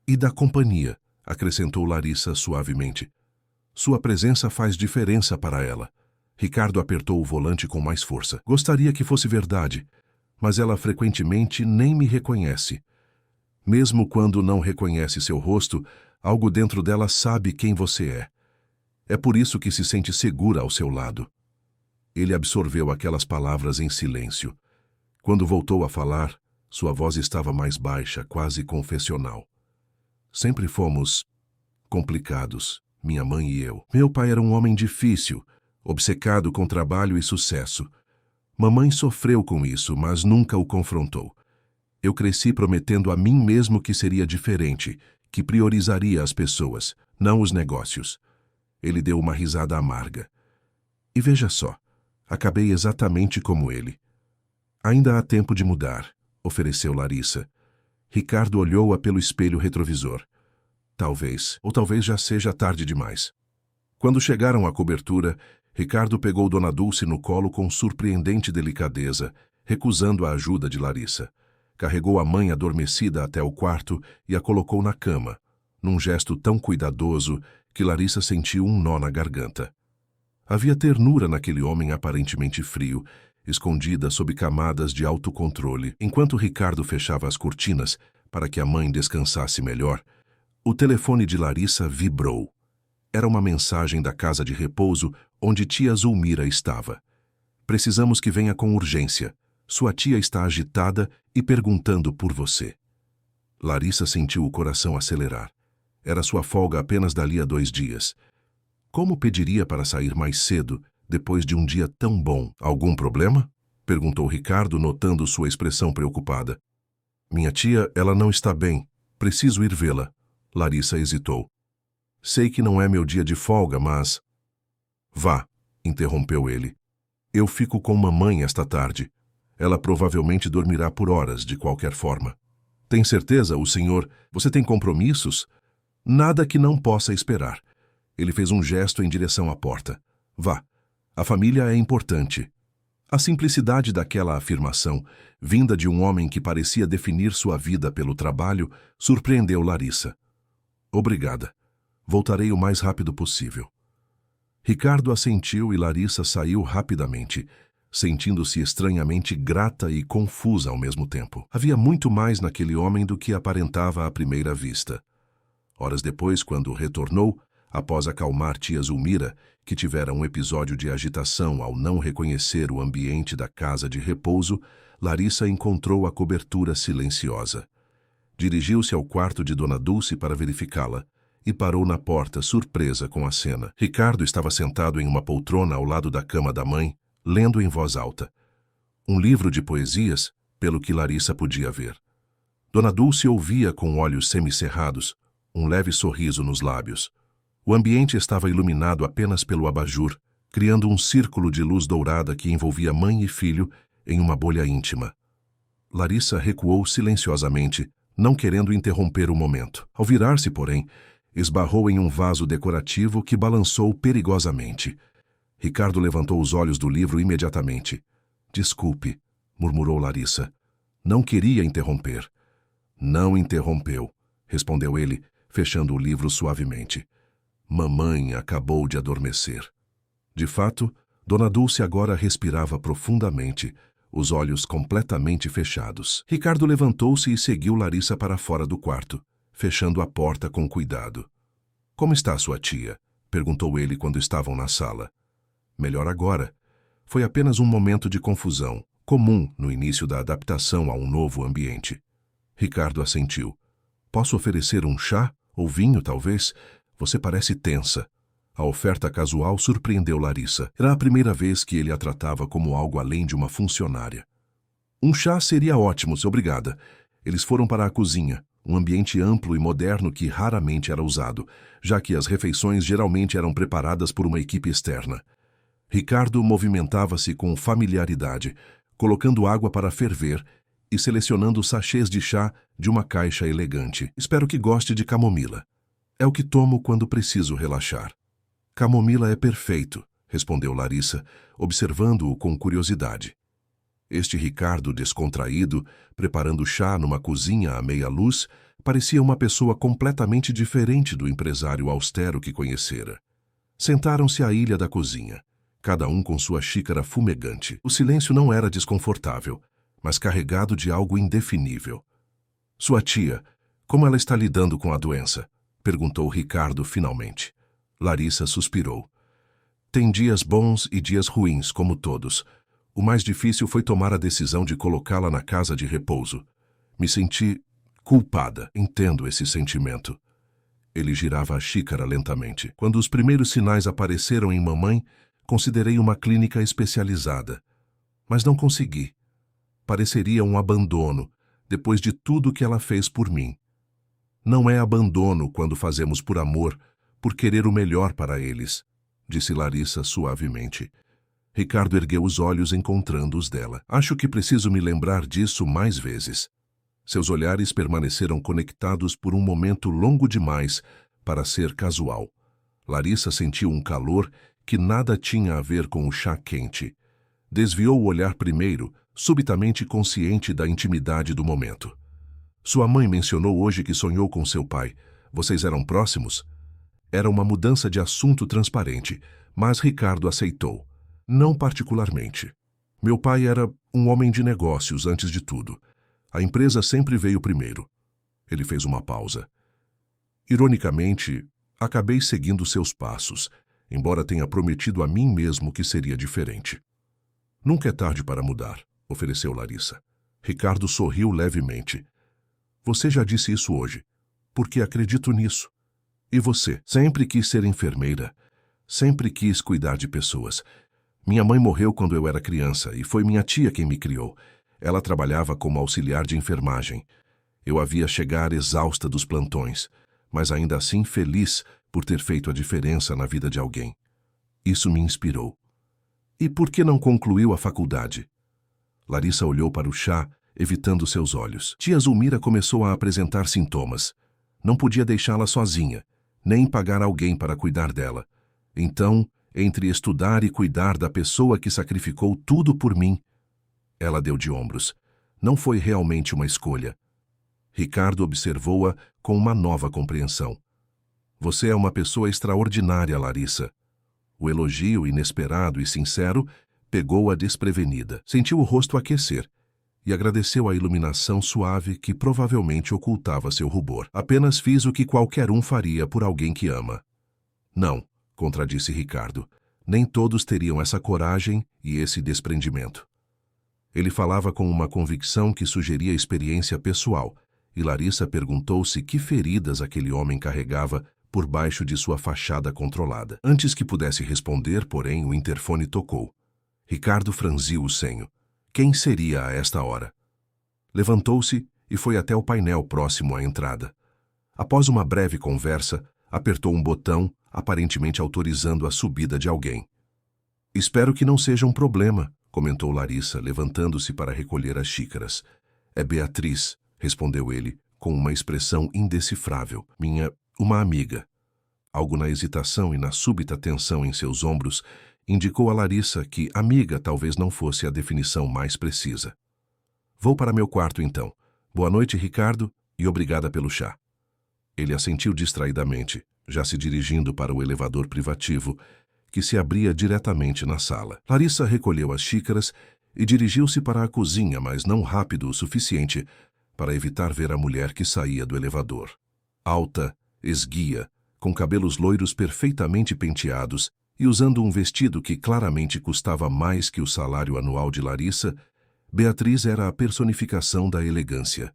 E da companhia, acrescentou Larissa suavemente. Sua presença faz diferença para ela. Ricardo apertou o volante com mais força. Gostaria que fosse verdade, mas ela frequentemente nem me reconhece. Mesmo quando não reconhece seu rosto, algo dentro dela sabe quem você é. É por isso que se sente segura ao seu lado. Ele absorveu aquelas palavras em silêncio. Quando voltou a falar, sua voz estava mais baixa, quase confessional. Sempre fomos complicados, minha mãe e eu. Meu pai era um homem difícil, obcecado com trabalho e sucesso. Mamãe sofreu com isso, mas nunca o confrontou. Eu cresci prometendo a mim mesmo que seria diferente, que priorizaria as pessoas, não os negócios. Ele deu uma risada amarga. E veja só, acabei exatamente como ele. Ainda há tempo de mudar, ofereceu Larissa. Ricardo olhou-a pelo espelho retrovisor. Talvez, ou talvez já seja tarde demais. Quando chegaram à cobertura, Ricardo pegou Dona Dulce no colo com surpreendente delicadeza, recusando a ajuda de Larissa. Carregou a mãe adormecida até o quarto e a colocou na cama, num gesto tão cuidadoso que Larissa sentiu um nó na garganta. Havia ternura naquele homem aparentemente frio, escondida sob camadas de autocontrole. Enquanto Ricardo fechava as cortinas para que a mãe descansasse melhor, o telefone de Larissa vibrou. Era uma mensagem da casa de repouso onde tia Zulmira estava. Precisamos que venha com urgência. Sua tia está agitada e perguntando por você. Larissa sentiu o coração acelerar. Era sua folga apenas dali a 2 dias. Como pediria para sair mais cedo, depois de um dia tão bom? Algum problema? Perguntou Ricardo, notando sua expressão preocupada. Minha tia, ela não está bem. Preciso ir vê-la. Larissa hesitou. Sei que não é meu dia de folga, mas... Vá, interrompeu ele. Eu fico com mamãe esta tarde. Ela provavelmente dormirá por horas, de qualquer forma. Tem certeza, o senhor... Você tem compromissos? Nada que não possa esperar. Ele fez um gesto em direção à porta. Vá. A família é importante. A simplicidade daquela afirmação, vinda de um homem que parecia definir sua vida pelo trabalho, surpreendeu Larissa. Obrigada. Voltarei o mais rápido possível. Ricardo assentiu e Larissa saiu rapidamente, sentindo-se estranhamente grata e confusa ao mesmo tempo. Havia muito mais naquele homem do que aparentava à primeira vista. Horas depois, quando retornou, após acalmar tia Zulmira, que tivera um episódio de agitação ao não reconhecer o ambiente da casa de repouso, Larissa encontrou a cobertura silenciosa. Dirigiu-se ao quarto de Dona Dulce para verificá-la e parou na porta, surpresa com a cena. Ricardo estava sentado em uma poltrona ao lado da cama da mãe, lendo em voz alta. Um livro de poesias, pelo que Larissa podia ver. Dona Dulce ouvia com olhos semicerrados, um leve sorriso nos lábios. O ambiente estava iluminado apenas pelo abajur, criando um círculo de luz dourada que envolvia mãe e filho em uma bolha íntima. Larissa recuou silenciosamente, não querendo interromper o momento. Ao virar-se, porém, esbarrou em um vaso decorativo que balançou perigosamente. Ricardo levantou os olhos do livro imediatamente. Desculpe, murmurou Larissa. Não queria interromper. Não interrompeu, respondeu ele, fechando o livro suavemente. Mamãe acabou de adormecer. De fato, Dona Dulce agora respirava profundamente, os olhos completamente fechados. Ricardo levantou-se e seguiu Larissa para fora do quarto, fechando a porta com cuidado. Como está sua tia? Perguntou ele quando estavam na sala. Melhor agora. Foi apenas um momento de confusão, comum no início da adaptação a um novo ambiente. Ricardo assentiu. Posso oferecer um chá? Ou vinho, talvez? Você parece tensa. A oferta casual surpreendeu Larissa. Era a primeira vez que ele a tratava como algo além de uma funcionária. Um chá seria ótimo, obrigada. Eles foram para a cozinha, um ambiente amplo e moderno que raramente era usado, já que as refeições geralmente eram preparadas por uma equipe externa. Ricardo movimentava-se com familiaridade, colocando água para ferver e selecionando sachês de chá de uma caixa elegante. Espero que goste de camomila. É o que tomo quando preciso relaxar. Camomila é perfeito, respondeu Larissa, observando-o com curiosidade. Este Ricardo descontraído, preparando chá numa cozinha à meia luz, parecia uma pessoa completamente diferente do empresário austero que conhecera. Sentaram-se à ilha da cozinha, cada um com sua xícara fumegante. O silêncio não era desconfortável, mas carregado de algo indefinível. Sua tia, como ela está lidando com a doença? Perguntou Ricardo finalmente. Larissa suspirou. Tem dias bons e dias ruins, como todos. O mais difícil foi tomar a decisão de colocá-la na casa de repouso. Me senti culpada. Entendo esse sentimento. Ele girava a xícara lentamente. Quando os primeiros sinais apareceram em mamãe, considerei uma clínica especializada. Mas não consegui. Pareceria um abandono, depois de tudo que ela fez por mim. Não é abandono quando fazemos por amor, por querer o melhor para eles, disse Larissa suavemente. Ricardo ergueu os olhos encontrando os dela. Acho que preciso me lembrar disso mais vezes. Seus olhares permaneceram conectados por um momento longo demais para ser casual. Larissa sentiu um calor que nada tinha a ver com o chá quente. Desviou o olhar primeiro, subitamente consciente da intimidade do momento. Sua mãe mencionou hoje que sonhou com seu pai. Vocês eram próximos? Era uma mudança de assunto transparente, mas Ricardo aceitou. Não particularmente. Meu pai era um homem de negócios antes de tudo. A empresa sempre veio primeiro. Ele fez uma pausa. Ironicamente, acabei seguindo seus passos, embora tenha prometido a mim mesmo que seria diferente. Nunca é tarde para mudar, ofereceu Larissa. Ricardo sorriu levemente. Você já disse isso hoje, porque acredito nisso. E você? Sempre quis ser enfermeira. Sempre quis cuidar de pessoas. Minha mãe morreu quando eu era criança e foi minha tia quem me criou. Ela trabalhava como auxiliar de enfermagem. Eu a via chegar exausta dos plantões, mas ainda assim feliz por ter feito a diferença na vida de alguém. Isso me inspirou. E por que não concluiu a faculdade? Larissa olhou para o chá, evitando seus olhos. Tia Zulmira começou a apresentar sintomas. Não podia deixá-la sozinha, nem pagar alguém para cuidar dela. Então, entre estudar e cuidar da pessoa que sacrificou tudo por mim, ela deu de ombros. Não foi realmente uma escolha. Ricardo observou-a com uma nova compreensão. Você é uma pessoa extraordinária, Larissa. O elogio inesperado e sincero pegou-a desprevenida. Sentiu o rosto aquecer. e agradeceu a iluminação suave que provavelmente ocultava seu rubor. Apenas fiz o que qualquer um faria por alguém que ama. Não, contradisse Ricardo. Nem todos teriam essa coragem e esse desprendimento. Ele falava com uma convicção que sugeria experiência pessoal, e Larissa perguntou-se que feridas aquele homem carregava por baixo de sua fachada controlada. Antes que pudesse responder, porém, o interfone tocou. Ricardo franziu o senho. Quem seria a esta hora? Levantou-se e foi até o painel próximo à entrada. Após uma breve conversa, apertou um botão, aparentemente autorizando a subida de alguém. Espero que não seja um problema, comentou Larissa, levantando-se para recolher as xícaras. É Beatriz, respondeu ele, com uma expressão indecifrável. Uma amiga. Algo na hesitação e na súbita tensão em seus ombros indicou a Larissa que amiga talvez não fosse a definição mais precisa. Vou para meu quarto, então. Boa noite, Ricardo, e obrigada pelo chá. Ele assentiu distraidamente, já se dirigindo para o elevador privativo, que se abria diretamente na sala. Larissa recolheu as xícaras e dirigiu-se para a cozinha, mas não rápido o suficiente para evitar ver a mulher que saía do elevador. Alta, esguia, com cabelos loiros perfeitamente penteados e usando um vestido que claramente custava mais que o salário anual de Larissa, Beatriz era a personificação da elegância.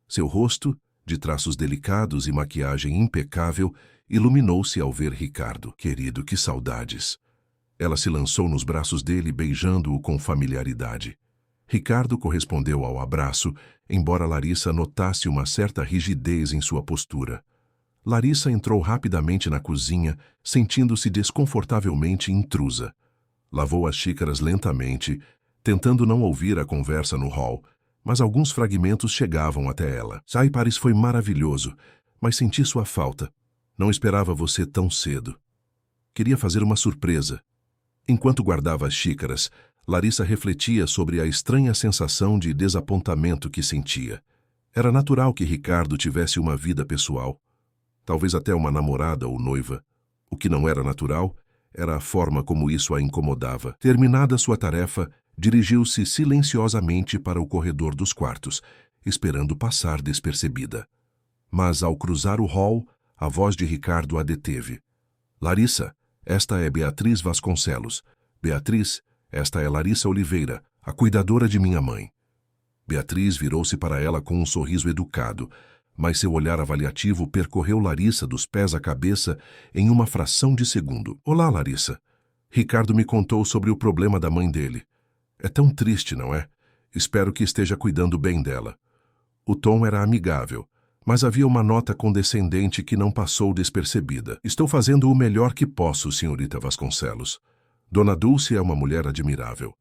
Seu rosto, de traços delicados e maquiagem impecável, iluminou-se ao ver Ricardo. Querido, que saudades! Ela se lançou nos braços dele, beijando-o com familiaridade. Ricardo correspondeu ao abraço, embora Larissa notasse uma certa rigidez em sua postura. Larissa entrou rapidamente na cozinha, sentindo-se desconfortavelmente intrusa. Lavou as xícaras lentamente, tentando não ouvir a conversa no hall, mas alguns fragmentos chegavam até ela. Paris foi maravilhoso, mas senti sua falta. Não esperava você tão cedo. Queria fazer uma surpresa. Enquanto guardava as xícaras, Larissa refletia sobre a estranha sensação de desapontamento que sentia. Era natural que Ricardo tivesse uma vida pessoal. Talvez até uma namorada ou noiva. O que não era natural era a forma como isso a incomodava. Terminada sua tarefa, dirigiu-se silenciosamente para o corredor dos quartos, esperando passar despercebida. Mas, ao cruzar o hall, a voz de Ricardo a deteve. Larissa, esta é Beatriz Vasconcelos. Beatriz, esta é Larissa Oliveira, a cuidadora de minha mãe. Beatriz virou-se para ela com um sorriso educado, mas seu olhar avaliativo percorreu Larissa dos pés à cabeça em uma fração de segundo. Olá, Larissa. Ricardo me contou sobre o problema da mãe dele. É tão triste, não é? Espero que esteja cuidando bem dela. O tom era amigável, mas havia uma nota condescendente que não passou despercebida. Estou fazendo o melhor que posso, senhorita Vasconcelos. Dona Dulce é uma mulher admirável.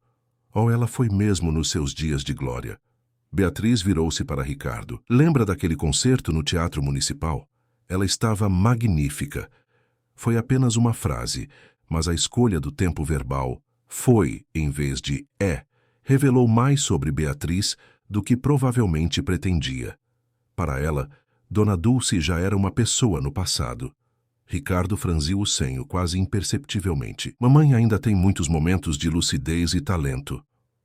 Oh, ela foi mesmo nos seus dias de glória. Beatriz virou-se para Ricardo. Lembra daquele concerto no Teatro Municipal? Ela estava magnífica. Foi apenas uma frase, mas a escolha do tempo verbal, foi em vez de revelou mais sobre Beatriz do que provavelmente pretendia. Para ela, Dona Dulce já era uma pessoa no passado. Ricardo franziu o senho quase imperceptivelmente. Mamãe ainda tem muitos momentos de lucidez e talento.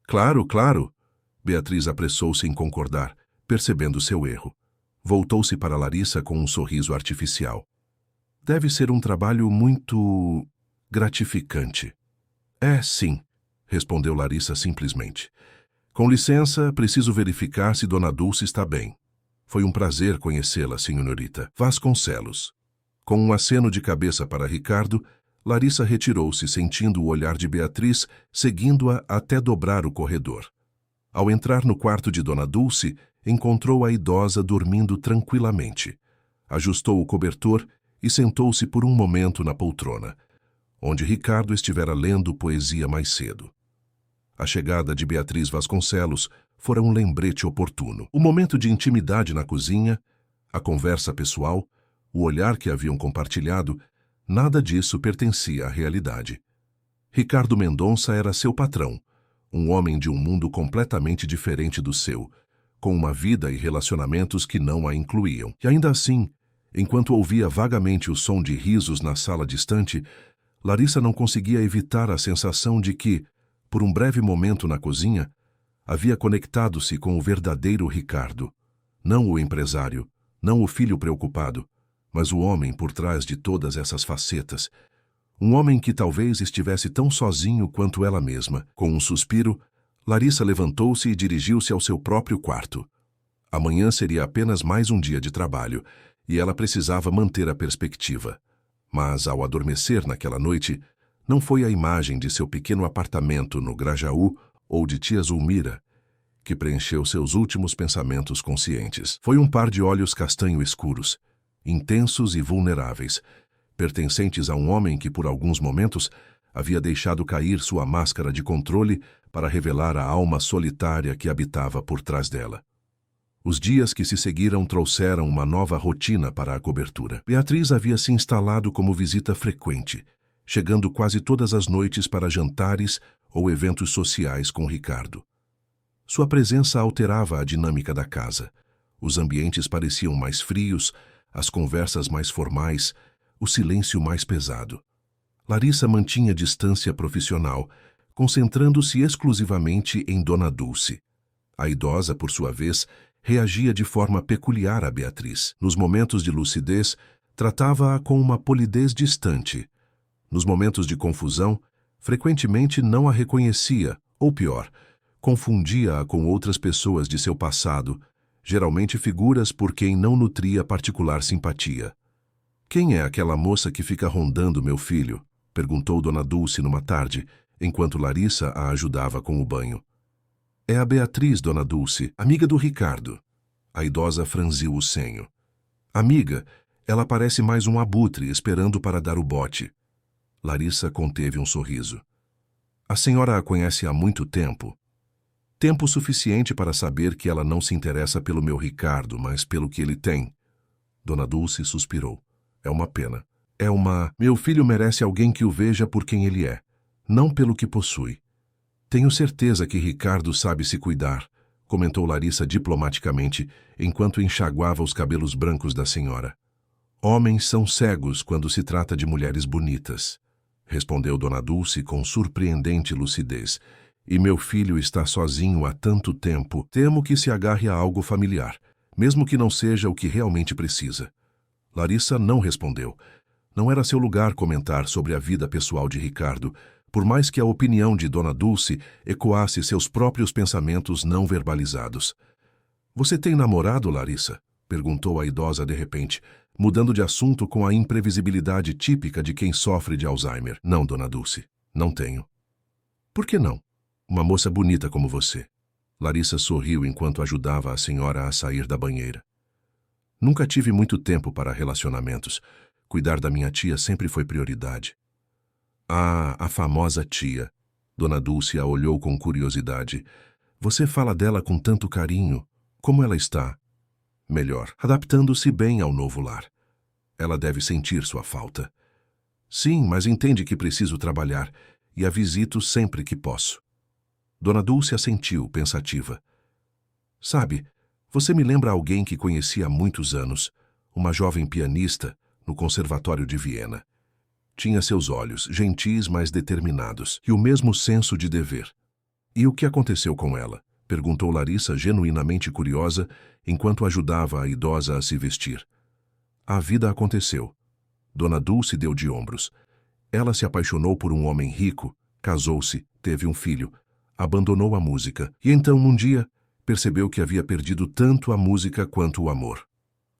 Claro, claro! Beatriz apressou-se em concordar, percebendo seu erro. Voltou-se para Larissa com um sorriso artificial. Deve ser um trabalho muito gratificante. É, sim, respondeu Larissa simplesmente. Com licença, preciso verificar se Dona Dulce está bem. Foi um prazer conhecê-la, senhorita Vasconcelos. Com um aceno de cabeça para Ricardo, Larissa retirou-se, sentindo o olhar de Beatriz, seguindo-a até dobrar o corredor. Ao entrar no quarto de Dona Dulce, encontrou a idosa dormindo tranquilamente. Ajustou o cobertor e sentou-se por um momento na poltrona, onde Ricardo estivera lendo poesia mais cedo. A chegada de Beatriz Vasconcelos fora um lembrete oportuno. O momento de intimidade na cozinha, a conversa pessoal, o olhar que haviam compartilhado, nada disso pertencia à realidade. Ricardo Mendonça era seu patrão, um homem de um mundo completamente diferente do seu, com uma vida e relacionamentos que não a incluíam. E ainda assim, enquanto ouvia vagamente o som de risos na sala distante, Larissa não conseguia evitar a sensação de que, por um breve momento na cozinha, Havia conectado-se com o verdadeiro Ricardo. Não o empresário, não o filho preocupado, mas o homem por trás de todas essas facetas. Um homem que talvez estivesse tão sozinho quanto ela mesma. Com um suspiro, Larissa levantou-se e dirigiu-se ao seu próprio quarto. Amanhã seria apenas mais um dia de trabalho, e ela precisava manter a perspectiva. Mas, ao adormecer naquela noite, não foi a imagem de seu pequeno apartamento no Grajaú ou de tia Zulmira que preencheu seus últimos pensamentos conscientes. Foi um par de olhos castanho escuros, intensos e vulneráveis, pertencentes a um homem que, por alguns momentos, havia deixado cair sua máscara de controle para revelar a alma solitária que habitava por trás dela. Os dias que se seguiram trouxeram uma nova rotina para a cobertura. Beatriz havia se instalado como visita frequente, chegando quase todas as noites para jantares ou eventos sociais com Ricardo. Sua presença alterava a dinâmica da casa. Os ambientes pareciam mais frios, as conversas mais formais, o silêncio mais pesado. Larissa mantinha distância profissional, concentrando-se exclusivamente em Dona Dulce. A idosa, por sua vez, reagia de forma peculiar a Beatriz. Nos momentos de lucidez, tratava-a com uma polidez distante. Nos momentos de confusão, frequentemente não a reconhecia, ou pior, confundia-a com outras pessoas de seu passado, geralmente figuras por quem não nutria particular simpatia. «Quem é aquela moça que fica rondando meu filho?» perguntou Dona Dulce numa tarde, enquanto Larissa a ajudava com o banho. «É a Beatriz, Dona Dulce, amiga do Ricardo». A idosa franziu o senho. «Amiga, ela parece mais um abutre esperando para dar o bote». Larissa conteve um sorriso. «A senhora a conhece há muito tempo?» «Tempo suficiente para saber que ela não se interessa pelo meu Ricardo, mas pelo que ele tem». Dona Dulce suspirou. «É uma pena. Meu filho merece alguém que o veja por quem ele é, não pelo que possui. Tenho certeza que Ricardo sabe se cuidar», comentou Larissa diplomaticamente, enquanto enxaguava os cabelos brancos da senhora. «Homens são cegos quando se trata de mulheres bonitas», respondeu Dona Dulce com surpreendente lucidez. «E meu filho está sozinho há tanto tempo. Temo que se agarre a algo familiar, mesmo que não seja o que realmente precisa». Larissa não respondeu. Não era seu lugar comentar sobre a vida pessoal de Ricardo, por mais que a opinião de Dona Dulce ecoasse seus próprios pensamentos não verbalizados. «Você tem namorado, Larissa?» perguntou a idosa de repente, mudando de assunto com a imprevisibilidade típica de quem sofre de Alzheimer. «Não, Dona Dulce, não tenho». «Por que não? Uma moça bonita como você». Larissa sorriu enquanto ajudava a senhora a sair da banheira. «Nunca tive muito tempo para relacionamentos. Cuidar da minha tia sempre foi prioridade». «Ah, a famosa tia». Dona Dulce a olhou com curiosidade. «Você fala dela com tanto carinho. Como ela está?» «Melhor, adaptando-se bem ao novo lar. Ela deve sentir sua falta». «Sim, mas entende que preciso trabalhar e a visito sempre que posso». Dona Dulce assentiu, pensativa. «Sabe, você me lembra alguém que conheci há muitos anos, uma jovem pianista no Conservatório de Viena. Tinha seus olhos, gentis mas determinados, e o mesmo senso de dever. E o que aconteceu com ela?» perguntou Larissa, genuinamente curiosa, enquanto ajudava a idosa a se vestir. «A vida aconteceu». Dona Dulce deu de ombros. Ela se apaixonou por um homem rico, casou-se, teve um filho, abandonou a música, e então, um dia, percebeu que havia perdido tanto a música quanto o amor.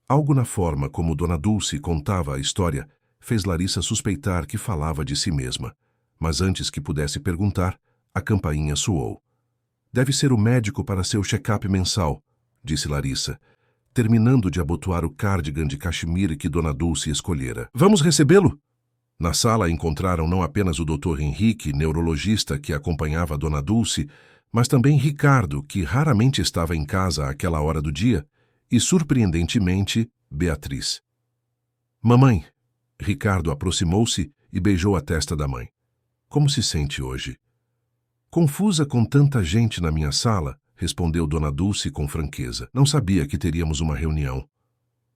Algo na forma como Dona Dulce contava a história fez Larissa suspeitar que falava de si mesma. Mas antes que pudesse perguntar, a campainha soou. «Deve ser o médico para seu check-up mensal», disse Larissa, terminando de abotoar o cardigan de cachemire que Dona Dulce escolhera. «Vamos recebê-lo?» Na sala encontraram não apenas o Dr. Henrique, neurologista que acompanhava a Dona Dulce, mas também Ricardo, que raramente estava em casa àquela hora do dia, e, surpreendentemente, Beatriz. «Mamãe!» Ricardo aproximou-se e beijou a testa da mãe. «Como se sente hoje?» «Confusa com tanta gente na minha sala», respondeu Dona Dulce com franqueza. «Não sabia que teríamos uma reunião.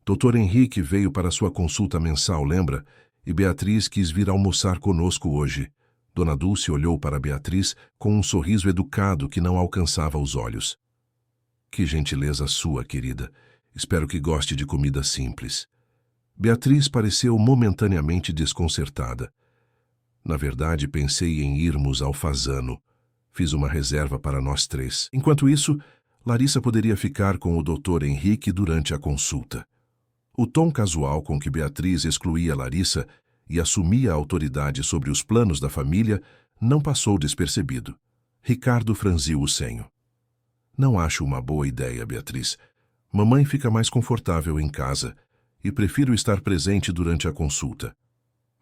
Dr. Henrique veio para sua consulta mensal, lembra? E Beatriz quis vir almoçar conosco hoje. Dona Dulce olhou para Beatriz com um sorriso educado que não alcançava os olhos. Que gentileza sua, querida. Espero que goste de comida simples. Beatriz pareceu momentaneamente desconcertada. Na verdade, pensei em irmos ao Fazano. Fiz uma reserva para nós três. Enquanto isso, Larissa poderia ficar com o Dr. Henrique durante a consulta. O tom casual com que Beatriz excluía Larissa e assumia a autoridade sobre os planos da família não passou despercebido. Ricardo franziu o senho. Não acho uma boa ideia, Beatriz. Mamãe fica mais confortável em casa e prefiro estar presente durante a consulta.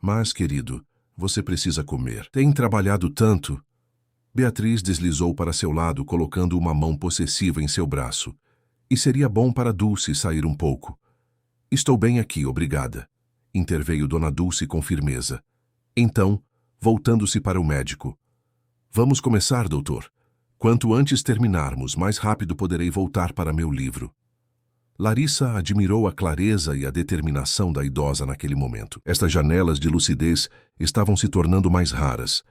Mas, querido, você precisa comer. Tem trabalhado tanto. Beatriz deslizou para seu lado, colocando uma mão possessiva em seu braço. E seria bom para Dulce sair um pouco. Estou bem aqui, obrigada. Interveio Dona Dulce com firmeza. Então, voltando-se para o médico. Vamos começar, doutor. Quanto antes terminarmos, mais rápido poderei voltar para meu livro. Larissa admirou a clareza e a determinação da idosa naquele momento. Estas janelas de lucidez estavam se tornando mais raras,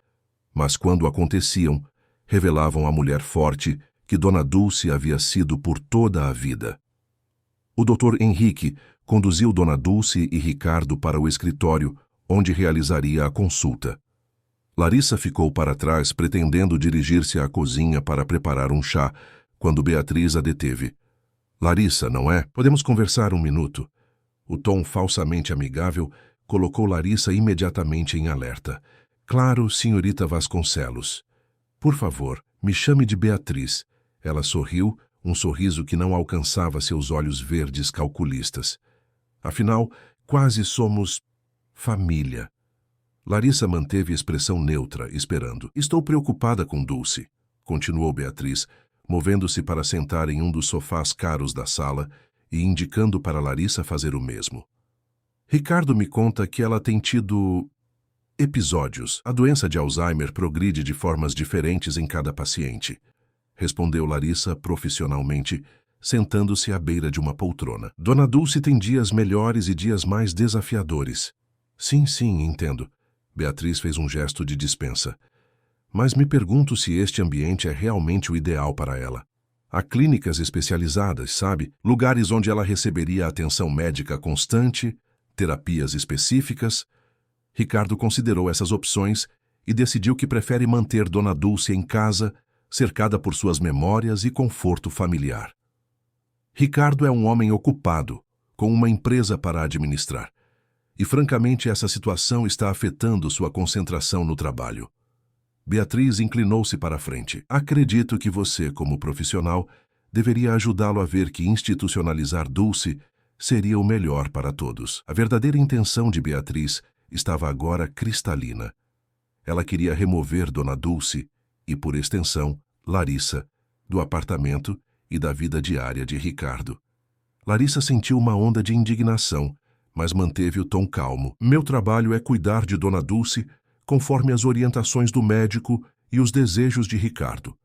mas quando aconteciam, revelavam a mulher forte que Dona Dulce havia sido por toda a vida. O Dr. Henrique conduziu Dona Dulce e Ricardo para o escritório, onde realizaria a consulta. Larissa ficou para trás, pretendendo dirigir-se à cozinha para preparar um chá, quando Beatriz a deteve. Larissa, não é? Podemos conversar um minuto? O tom falsamente amigável colocou Larissa imediatamente em alerta. Claro, senhorita Vasconcelos. Por favor, me chame de Beatriz. Ela sorriu, um sorriso que não alcançava seus olhos verdes calculistas. Afinal, quase somos família. Larissa manteve expressão neutra, esperando. Estou preocupada com Dulce, continuou Beatriz, movendo-se para sentar em um dos sofás caros da sala e indicando para Larissa fazer o mesmo. Ricardo me conta que ela tem tido episódios. A doença de Alzheimer progride de formas diferentes em cada paciente, respondeu Larissa profissionalmente, sentando-se à beira de uma poltrona. Dona Dulce tem dias melhores e dias mais desafiadores. Sim, entendo. Beatriz fez um gesto de dispensa. Mas me pergunto se este ambiente é realmente o ideal para ela. Há clínicas especializadas, sabe? Lugares onde ela receberia atenção médica constante, terapias específicas. Ricardo considerou essas opções e decidiu que prefere manter Dona Dulce em casa, cercada por suas memórias e conforto familiar. Ricardo é um homem ocupado, com uma empresa para administrar. E, francamente, essa situação está afetando sua concentração no trabalho. Beatriz inclinou-se para a frente. Acredito que você, como profissional, deveria ajudá-lo a ver que institucionalizar Dulce seria o melhor para todos. A verdadeira intenção de Beatriz estava agora cristalina. Ela queria remover Dona Dulce e, por extensão, Larissa, do apartamento e da vida diária de Ricardo. Larissa sentiu uma onda de indignação, mas manteve o tom calmo. Meu trabalho é cuidar de Dona Dulce conforme as orientações do médico e os desejos de Ricardo.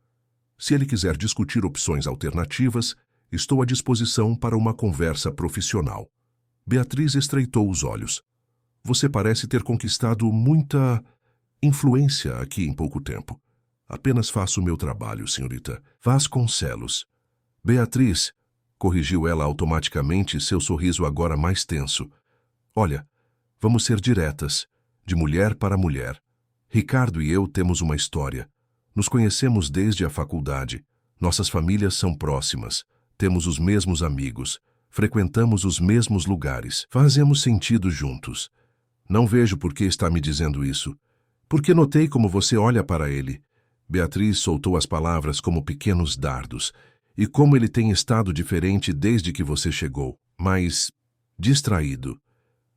Se ele quiser discutir opções alternativas, estou à disposição para uma conversa profissional. Beatriz estreitou os olhos. Você parece ter conquistado muita influência aqui em pouco tempo. Apenas faço o meu trabalho, senhorita Vasconcelos. Beatriz, corrigiu ela automaticamente, seu sorriso agora mais tenso. Olha, vamos ser diretas, de mulher para mulher. Ricardo e eu temos uma história. Nos conhecemos desde a faculdade. Nossas famílias são próximas. Temos os mesmos amigos. Frequentamos os mesmos lugares. Fazemos sentido juntos. Não vejo por que está me dizendo isso. Porque notei como você olha para ele. Beatriz soltou as palavras como pequenos dardos. E como ele tem estado diferente desde que você chegou. Mais distraído.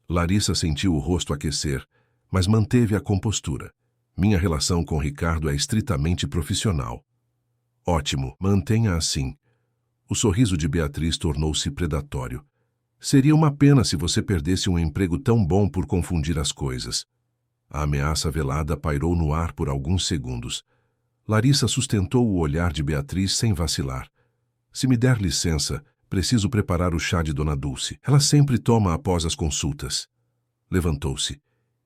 Larissa sentiu o rosto aquecer, mas manteve a compostura. Minha relação com Ricardo é estritamente profissional. Ótimo, mantenha assim. O sorriso de Beatriz tornou-se predatório. Seria uma pena se você perdesse um emprego tão bom por confundir as coisas. A ameaça velada pairou no ar por alguns segundos. Larissa sustentou o olhar de Beatriz sem vacilar. Se me der licença, preciso preparar o chá de Dona Dulce. Ela sempre toma após as consultas. Levantou-se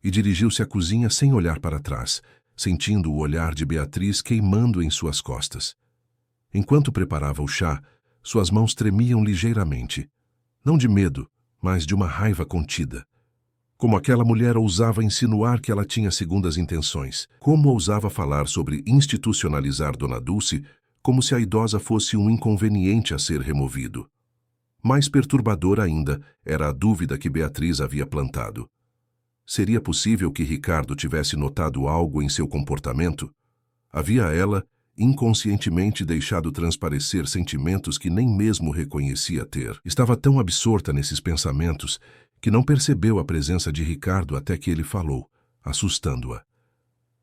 e dirigiu-se à cozinha sem olhar para trás, sentindo o olhar de Beatriz queimando em suas costas. Enquanto preparava o chá, suas mãos tremiam ligeiramente, não de medo, mas de uma raiva contida. Como aquela mulher ousava insinuar que ela tinha segundas intenções? Como ousava falar sobre institucionalizar Dona Dulce como se a idosa fosse um inconveniente a ser removido? Mais perturbadora ainda era a dúvida que Beatriz havia plantado. Seria possível que Ricardo tivesse notado algo em seu comportamento? Havia ela, inconscientemente, deixado transparecer sentimentos que nem mesmo reconhecia ter. Estava tão absorta nesses pensamentos que não percebeu a presença de Ricardo até que ele falou, assustando-a.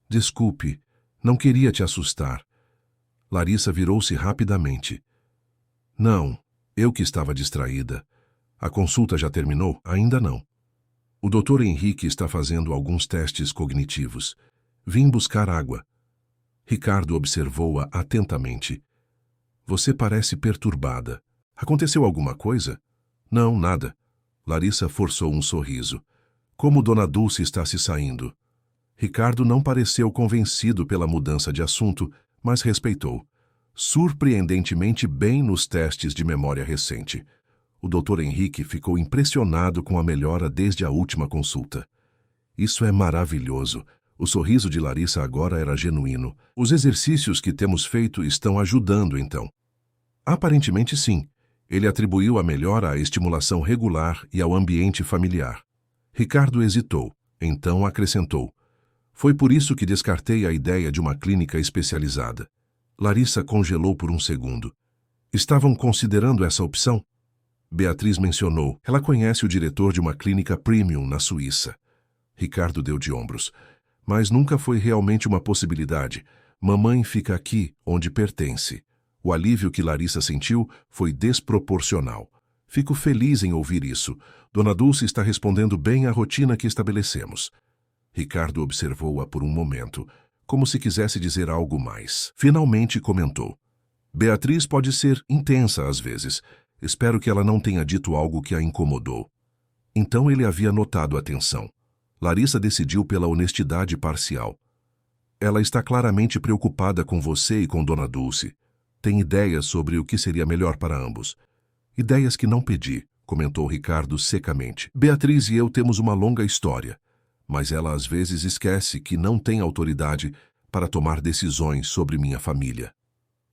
Desculpe, não queria te assustar. Larissa virou-se rapidamente. Não, eu que estava distraída. A consulta já terminou? Ainda não. O Dr. Henrique está fazendo alguns testes cognitivos. Vim buscar água. Ricardo observou-a atentamente. Você parece perturbada. Aconteceu alguma coisa? Não, nada. Larissa forçou um sorriso. Como Dona Dulce está se saindo? Ricardo não pareceu convencido pela mudança de assunto, mas respeitou. Surpreendentemente bem nos testes de memória recente. O Dr. Henrique ficou impressionado com a melhora desde a última consulta. Isso é maravilhoso. O sorriso de Larissa agora era genuíno. Os exercícios que temos feito estão ajudando, então? Aparentemente sim. Ele atribuiu a melhora à estimulação regular e ao ambiente familiar. Ricardo hesitou, então acrescentou. Foi por isso que descartei a ideia de uma clínica especializada. Larissa congelou por um segundo. Estavam considerando essa opção? Beatriz mencionou. Ela conhece o diretor de uma clínica premium na Suíça. Ricardo deu de ombros. Mas nunca foi realmente uma possibilidade. Mamãe fica aqui, onde pertence. O alívio que Larissa sentiu foi desproporcional. Fico feliz em ouvir isso. Dona Dulce está respondendo bem à rotina que estabelecemos. Ricardo observou-a por um momento, como se quisesse dizer algo mais. Finalmente comentou. Beatriz pode ser intensa às vezes. Espero que ela não tenha dito algo que a incomodou. Então ele havia notado a tensão. Larissa decidiu pela honestidade parcial. Ela está claramente preocupada com você e com Dona Dulce. Tem ideias sobre o que seria melhor para ambos. Ideias que não pedi, comentou Ricardo secamente. Beatriz e eu temos uma longa história, mas ela às vezes esquece que não tem autoridade para tomar decisões sobre minha família.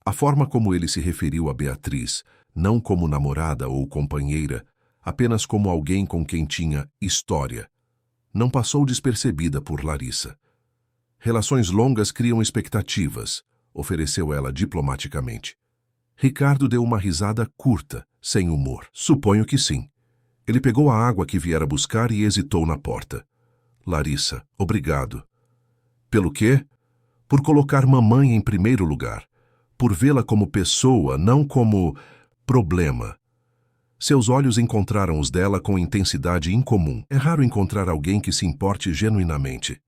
A forma como ele se referiu a Beatriz, não como namorada ou companheira, apenas como alguém com quem tinha história, não passou despercebida por Larissa. Relações longas criam expectativas, ofereceu ela diplomaticamente. Ricardo deu uma risada curta, sem humor. Suponho que sim. Ele pegou a água que viera buscar e hesitou na porta. Larissa, obrigado. Pelo quê? Por colocar mamãe em primeiro lugar. Por vê-la como pessoa, não como problema. Seus olhos encontraram os dela com intensidade incomum. É raro encontrar alguém que se importe genuinamente.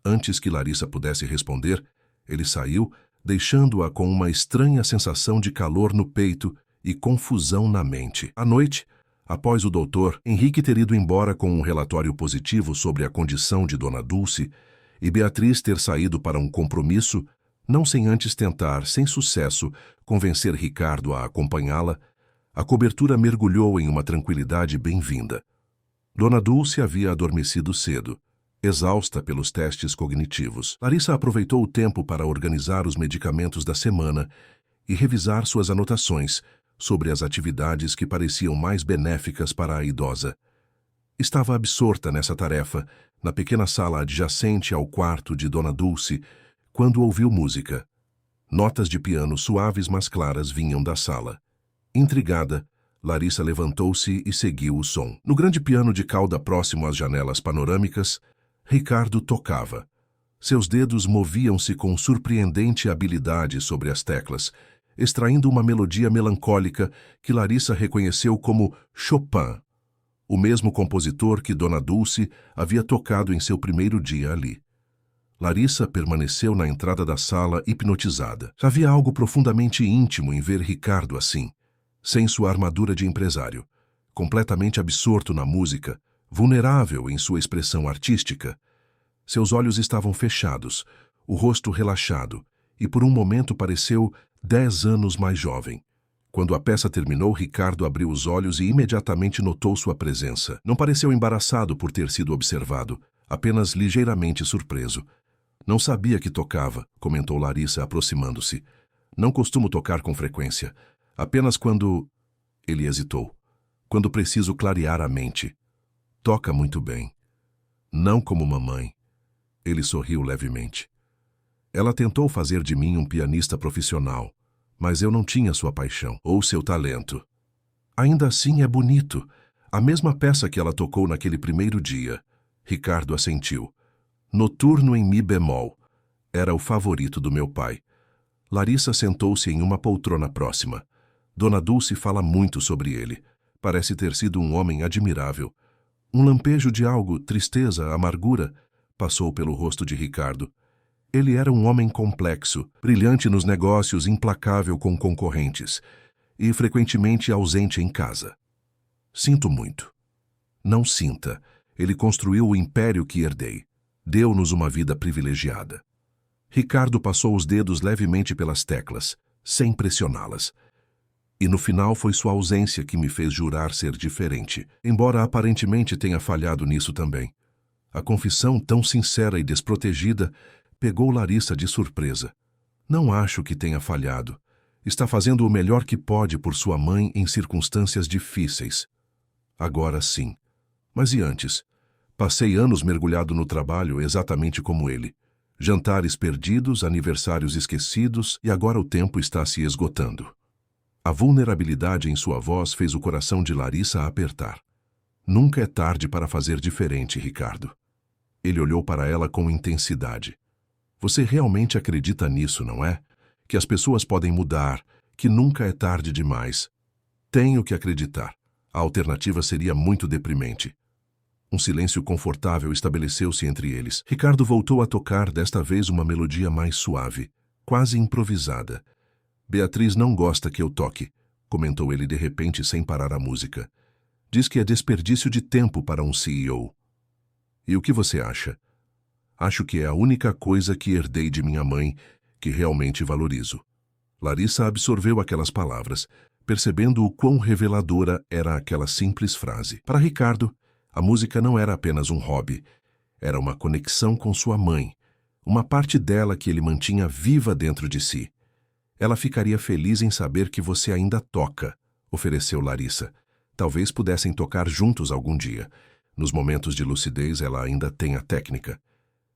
Antes que Larissa pudesse responder, ele saiu, deixando-a com uma estranha sensação de calor no peito e confusão na mente. À noite, após o doutor Henrique ter ido embora com um relatório positivo sobre a condição de Dona Dulce e Beatriz ter saído para um compromisso, não sem antes tentar, sem sucesso, convencer Ricardo a acompanhá-la, a cobertura mergulhou em uma tranquilidade bem-vinda. Dona Dulce havia adormecido cedo, exausta pelos testes cognitivos. Larissa aproveitou o tempo para organizar os medicamentos da semana e revisar suas anotações sobre as atividades que pareciam mais benéficas para a idosa. Estava absorta nessa tarefa, na pequena sala adjacente ao quarto de Dona Dulce, quando ouviu música. Notas de piano suaves mas claras vinham da sala. Intrigada, Larissa levantou-se e seguiu o som. No grande piano de cauda próximo às janelas panorâmicas, Ricardo tocava. Seus dedos moviam-se com surpreendente habilidade sobre as teclas, extraindo uma melodia melancólica que Larissa reconheceu como Chopin, o mesmo compositor que Dona Dulce havia tocado em seu primeiro dia ali. Larissa permaneceu na entrada da sala hipnotizada. Havia algo profundamente íntimo em ver Ricardo assim, sem sua armadura de empresário, completamente absorto na música, vulnerável em sua expressão artística. Seus olhos estavam fechados, o rosto relaxado, e por um momento pareceu 10 anos mais jovem. Quando a peça terminou, Ricardo abriu os olhos e imediatamente notou sua presença. Não pareceu embaraçado por ter sido observado, apenas ligeiramente surpreso. Não sabia que tocava, comentou Larissa, aproximando-se. Não costumo tocar com frequência. Apenas quando... Ele hesitou. Quando preciso clarear a mente. Toca muito bem. Não como mamãe. Ele sorriu levemente. Ela tentou fazer de mim um pianista profissional, mas eu não tinha sua paixão ou seu talento. Ainda assim é bonito. A mesma peça que ela tocou naquele primeiro dia. Ricardo assentiu. Noturno em mi bemol. Era o favorito do meu pai. Larissa sentou-se em uma poltrona próxima. Dona Dulce fala muito sobre ele. Parece ter sido um homem admirável. Um lampejo de algo, tristeza, amargura, passou pelo rosto de Ricardo. Ele era um homem complexo, brilhante nos negócios, implacável com concorrentes e frequentemente ausente em casa. Sinto muito. Não sinta. Ele construiu o império que herdei. Deu-nos uma vida privilegiada. Ricardo passou os dedos levemente pelas teclas, sem pressioná-las. E no final foi sua ausência que me fez jurar ser diferente, embora aparentemente tenha falhado nisso também. A confissão, tão sincera e desprotegida, pegou Larissa de surpresa. Não acho que tenha falhado. Está fazendo o melhor que pode por sua mãe em circunstâncias difíceis. Agora sim. Mas e antes? Passei anos mergulhado no trabalho exatamente como ele. Jantares perdidos, aniversários esquecidos e agora o tempo está se esgotando. A vulnerabilidade em sua voz fez o coração de Larissa apertar. Nunca é tarde para fazer diferente, Ricardo. Ele olhou para ela com intensidade. Você realmente acredita nisso, não é? Que as pessoas podem mudar, que nunca é tarde demais. Tenho que acreditar. A alternativa seria muito deprimente. Um silêncio confortável estabeleceu-se entre eles. Ricardo voltou a tocar, desta vez uma melodia mais suave, quase improvisada. Beatriz não gosta que eu toque, comentou ele de repente sem parar a música. Diz que é desperdício de tempo para um CEO. E o que você acha? Acho que é a única coisa que herdei de minha mãe que realmente valorizo. Larissa absorveu aquelas palavras, percebendo o quão reveladora era aquela simples frase. Para Ricardo, a música não era apenas um hobby, era uma conexão com sua mãe, uma parte dela que ele mantinha viva dentro de si. Ela ficaria feliz em saber que você ainda toca, ofereceu Larissa. Talvez pudessem tocar juntos algum dia. Nos momentos de lucidez, ela ainda tem a técnica.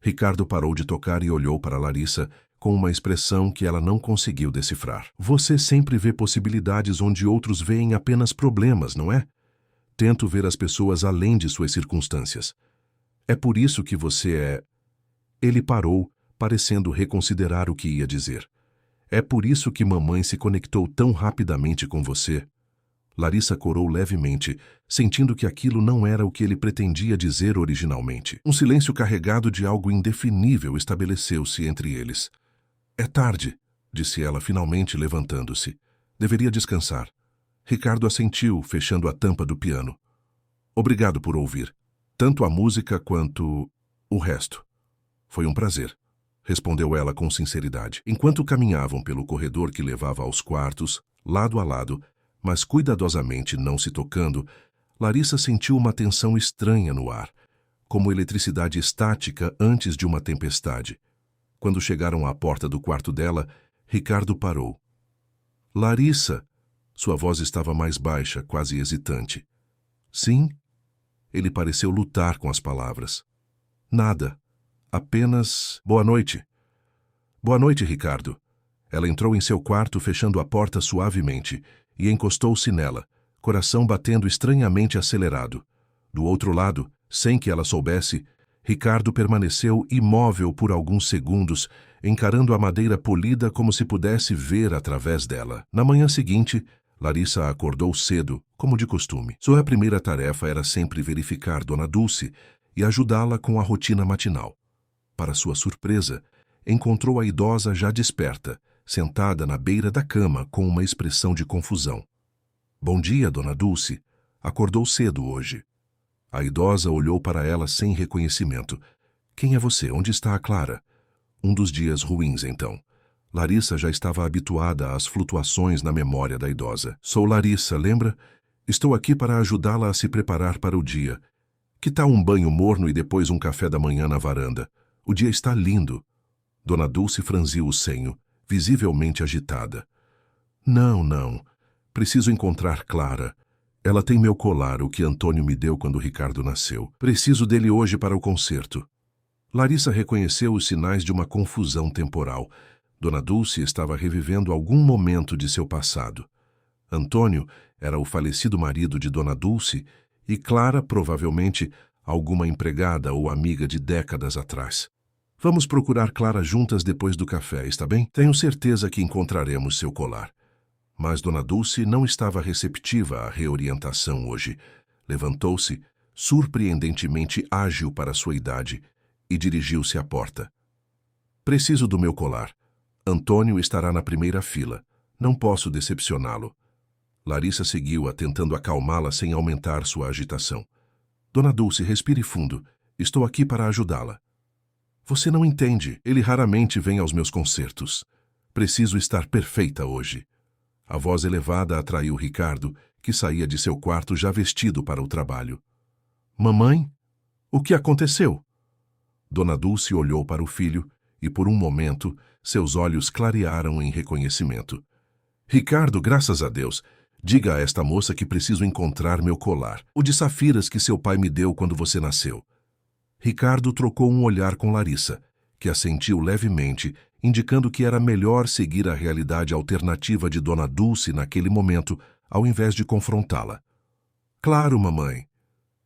Ricardo parou de tocar e olhou para Larissa com uma expressão que ela não conseguiu decifrar. Você sempre vê possibilidades onde outros veem apenas problemas, não é? Tento ver as pessoas além de suas circunstâncias. É por isso que você é... Ele parou, parecendo reconsiderar o que ia dizer. É por isso que mamãe se conectou tão rapidamente com você. Larissa corou levemente, sentindo que aquilo não era o que ele pretendia dizer originalmente. Um silêncio carregado de algo indefinível estabeleceu-se entre eles. É tarde, disse ela finalmente levantando-se. Deveria descansar. Ricardo assentiu, fechando a tampa do piano. Obrigado por ouvir. Tanto a música quanto o resto. Foi um prazer, respondeu ela com sinceridade. Enquanto caminhavam pelo corredor que levava aos quartos, lado a lado, mas cuidadosamente não se tocando, Larissa sentiu uma tensão estranha no ar, como eletricidade estática antes de uma tempestade. Quando chegaram à porta do quarto dela, Ricardo parou. Larissa! Sua voz estava mais baixa, quase hesitante. Sim? Ele pareceu lutar com as palavras. Nada. Apenas... Boa noite. Boa noite, Ricardo. Ela entrou em seu quarto, fechando a porta suavemente, e encostou-se nela, coração batendo estranhamente acelerado. Do outro lado, sem que ela soubesse, Ricardo permaneceu imóvel por alguns segundos, encarando a madeira polida como se pudesse ver através dela. Na manhã seguinte, Larissa acordou cedo, como de costume. Sua primeira tarefa era sempre verificar Dona Dulce e ajudá-la com a rotina matinal. Para sua surpresa, encontrou a idosa já desperta, sentada na beira da cama com uma expressão de confusão. Bom dia, Dona Dulce. Acordou cedo hoje. A idosa olhou para ela sem reconhecimento. Quem é você? Onde está a Clara? Um dos dias ruins, então. Larissa já estava habituada às flutuações na memória da idosa. Sou Larissa, lembra? Estou aqui para ajudá-la a se preparar para o dia. Que tal um banho morno e depois um café da manhã na varanda? O dia está lindo. Dona Dulce franziu o senho, visivelmente agitada. Não, não. Preciso encontrar Clara. Ela tem meu colar, o que Antônio me deu quando Ricardo nasceu. Preciso dele hoje para o concerto. Larissa reconheceu os sinais de uma confusão temporal. Dona Dulce estava revivendo algum momento de seu passado. Antônio era o falecido marido de Dona Dulce e Clara, provavelmente, alguma empregada ou amiga de décadas atrás. Vamos procurar Clara juntas depois do café, está bem? Tenho certeza que encontraremos seu colar. Mas Dona Dulce não estava receptiva à reorientação hoje. Levantou-se, surpreendentemente ágil para sua idade, e dirigiu-se à porta. Preciso do meu colar. Antônio estará na primeira fila. Não posso decepcioná-lo. Larissa seguiu-a, tentando acalmá-la sem aumentar sua agitação. Dona Dulce, respire fundo. Estou aqui para ajudá-la. Você não entende. Ele raramente vem aos meus concertos. Preciso estar perfeita hoje. A voz elevada atraiu Ricardo, que saía de seu quarto já vestido para o trabalho. Mamãe? O que aconteceu? Dona Dulce olhou para o filho e, por um momento, seus olhos clarearam em reconhecimento. Ricardo, graças a Deus, diga a esta moça que preciso encontrar meu colar, o de safiras que seu pai me deu quando você nasceu. Ricardo trocou um olhar com Larissa, que assentiu levemente, indicando que era melhor seguir a realidade alternativa de Dona Dulce naquele momento, ao invés de confrontá-la. Claro, mamãe.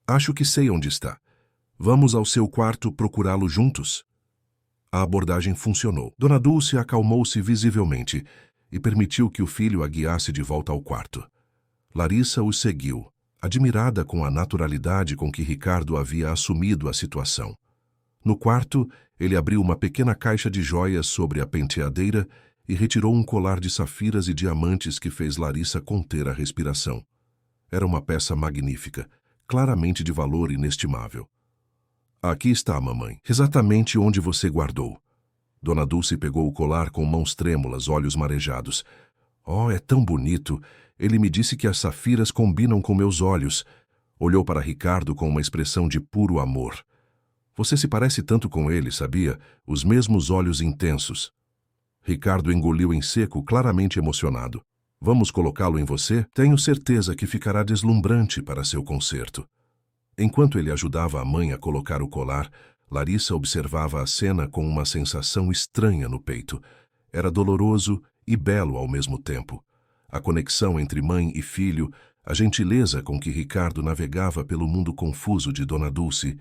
Acho que sei onde está. Vamos ao seu quarto procurá-lo juntos? A abordagem funcionou. Dona Dulce acalmou-se visivelmente e permitiu que o filho a guiasse de volta ao quarto. Larissa os seguiu, admirada com a naturalidade com que Ricardo havia assumido a situação. No quarto, ele abriu uma pequena caixa de joias sobre a penteadeira e retirou um colar de safiras e diamantes que fez Larissa conter a respiração. Era uma peça magnífica, claramente de valor inestimável. Aqui está, mamãe, exatamente onde você guardou. Dona Dulce pegou o colar com mãos trêmulas, olhos marejados. Oh, é tão bonito! Ele me disse que as safiras combinam com meus olhos. Olhou para Ricardo com uma expressão de puro amor. Você se parece tanto com ele, sabia? Os mesmos olhos intensos. Ricardo engoliu em seco, claramente emocionado. Vamos colocá-lo em você? Tenho certeza que ficará deslumbrante para seu concerto. Enquanto ele ajudava a mãe a colocar o colar, Larissa observava a cena com uma sensação estranha no peito. Era doloroso e belo ao mesmo tempo. A conexão entre mãe e filho, a gentileza com que Ricardo navegava pelo mundo confuso de Dona Dulce,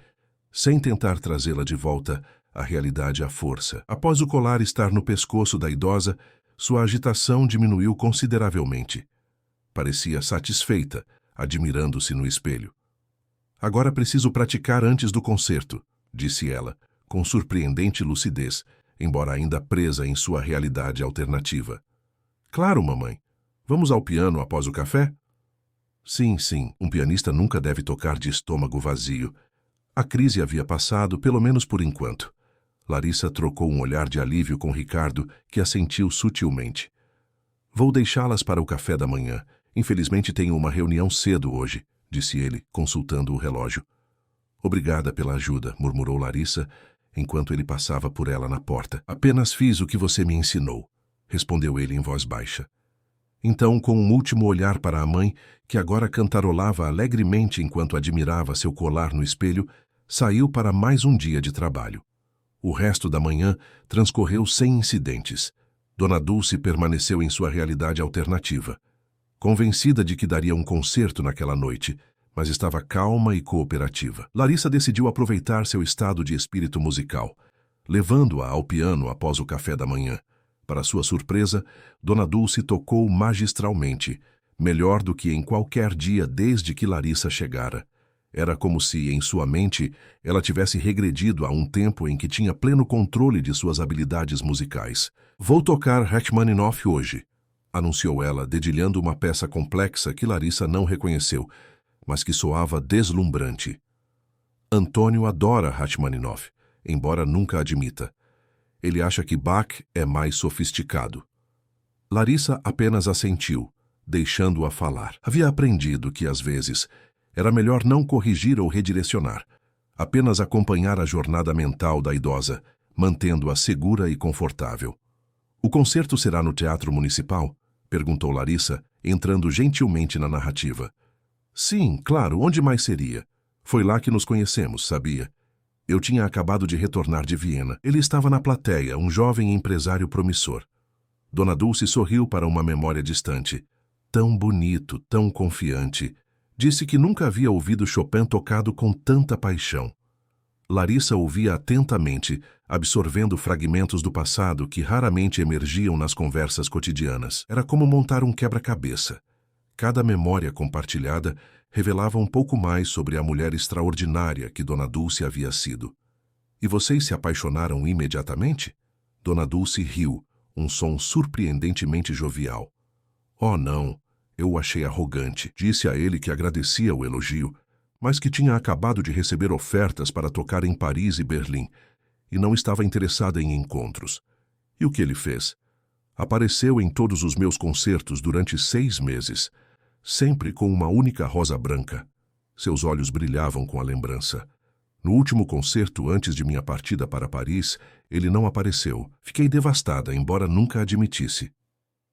sem tentar trazê-la de volta à realidade à força. Após o colar estar no pescoço da idosa, sua agitação diminuiu consideravelmente. Parecia satisfeita, admirando-se no espelho. Agora preciso praticar antes do concerto, disse ela, com surpreendente lucidez, embora ainda presa em sua realidade alternativa. Claro, mamãe. Vamos ao piano após o café? Sim, sim. Um pianista nunca deve tocar de estômago vazio. A crise havia passado, pelo menos por enquanto. Larissa trocou um olhar de alívio com Ricardo, que assentiu sutilmente. Vou deixá-las para o café da manhã. Infelizmente tenho uma reunião cedo hoje, disse ele, consultando o relógio. Obrigada pela ajuda, murmurou Larissa, enquanto ele passava por ela na porta. Apenas fiz o que você me ensinou, respondeu ele em voz baixa. Então, com um último olhar para a mãe, que agora cantarolava alegremente enquanto admirava seu colar no espelho, saiu para mais um dia de trabalho. O resto da manhã transcorreu sem incidentes. Dona Dulce permaneceu em sua realidade alternativa. Convencida de que daria um concerto naquela noite, mas estava calma e cooperativa. Larissa decidiu aproveitar seu estado de espírito musical, levando-a ao piano após o café da manhã. Para sua surpresa, Dona Dulce tocou magistralmente, melhor do que em qualquer dia desde que Larissa chegara. Era como se, em sua mente, ela tivesse regredido a um tempo em que tinha pleno controle de suas habilidades musicais. Vou tocar Rachmaninoff hoje, anunciou ela, dedilhando uma peça complexa que Larissa não reconheceu, mas que soava deslumbrante. Antônio adora Rachmaninoff, embora nunca admita. Ele acha que Bach é mais sofisticado. Larissa apenas assentiu, deixando-a falar. Havia aprendido que, às vezes, era melhor não corrigir ou redirecionar, apenas acompanhar a jornada mental da idosa, mantendo-a segura e confortável. O concerto será no Teatro Municipal? Perguntou Larissa, entrando gentilmente na narrativa. Sim, claro, onde mais seria? Foi lá que nos conhecemos, sabia? Eu tinha acabado de retornar de Viena. Ele estava na plateia, um jovem empresário promissor. Dona Dulce sorriu para uma memória distante. Tão bonito, tão confiante. Disse que nunca havia ouvido Chopin tocado com tanta paixão. Larissa ouvia atentamente, absorvendo fragmentos do passado que raramente emergiam nas conversas cotidianas. Era como montar um quebra-cabeça. Cada memória compartilhada revelava um pouco mais sobre a mulher extraordinária que Dona Dulce havia sido. E vocês se apaixonaram imediatamente? Dona Dulce riu, um som surpreendentemente jovial. Oh, não, eu o achei arrogante. Disse a ele que agradecia o elogio, mas que tinha acabado de receber ofertas para tocar em Paris e Berlim, e não estava interessada em encontros. E o que ele fez? Apareceu em todos os meus concertos durante 6 meses, sempre com uma única rosa branca. Seus olhos brilhavam com a lembrança. No último concerto, antes de minha partida para Paris, ele não apareceu. Fiquei devastada, embora nunca admitisse.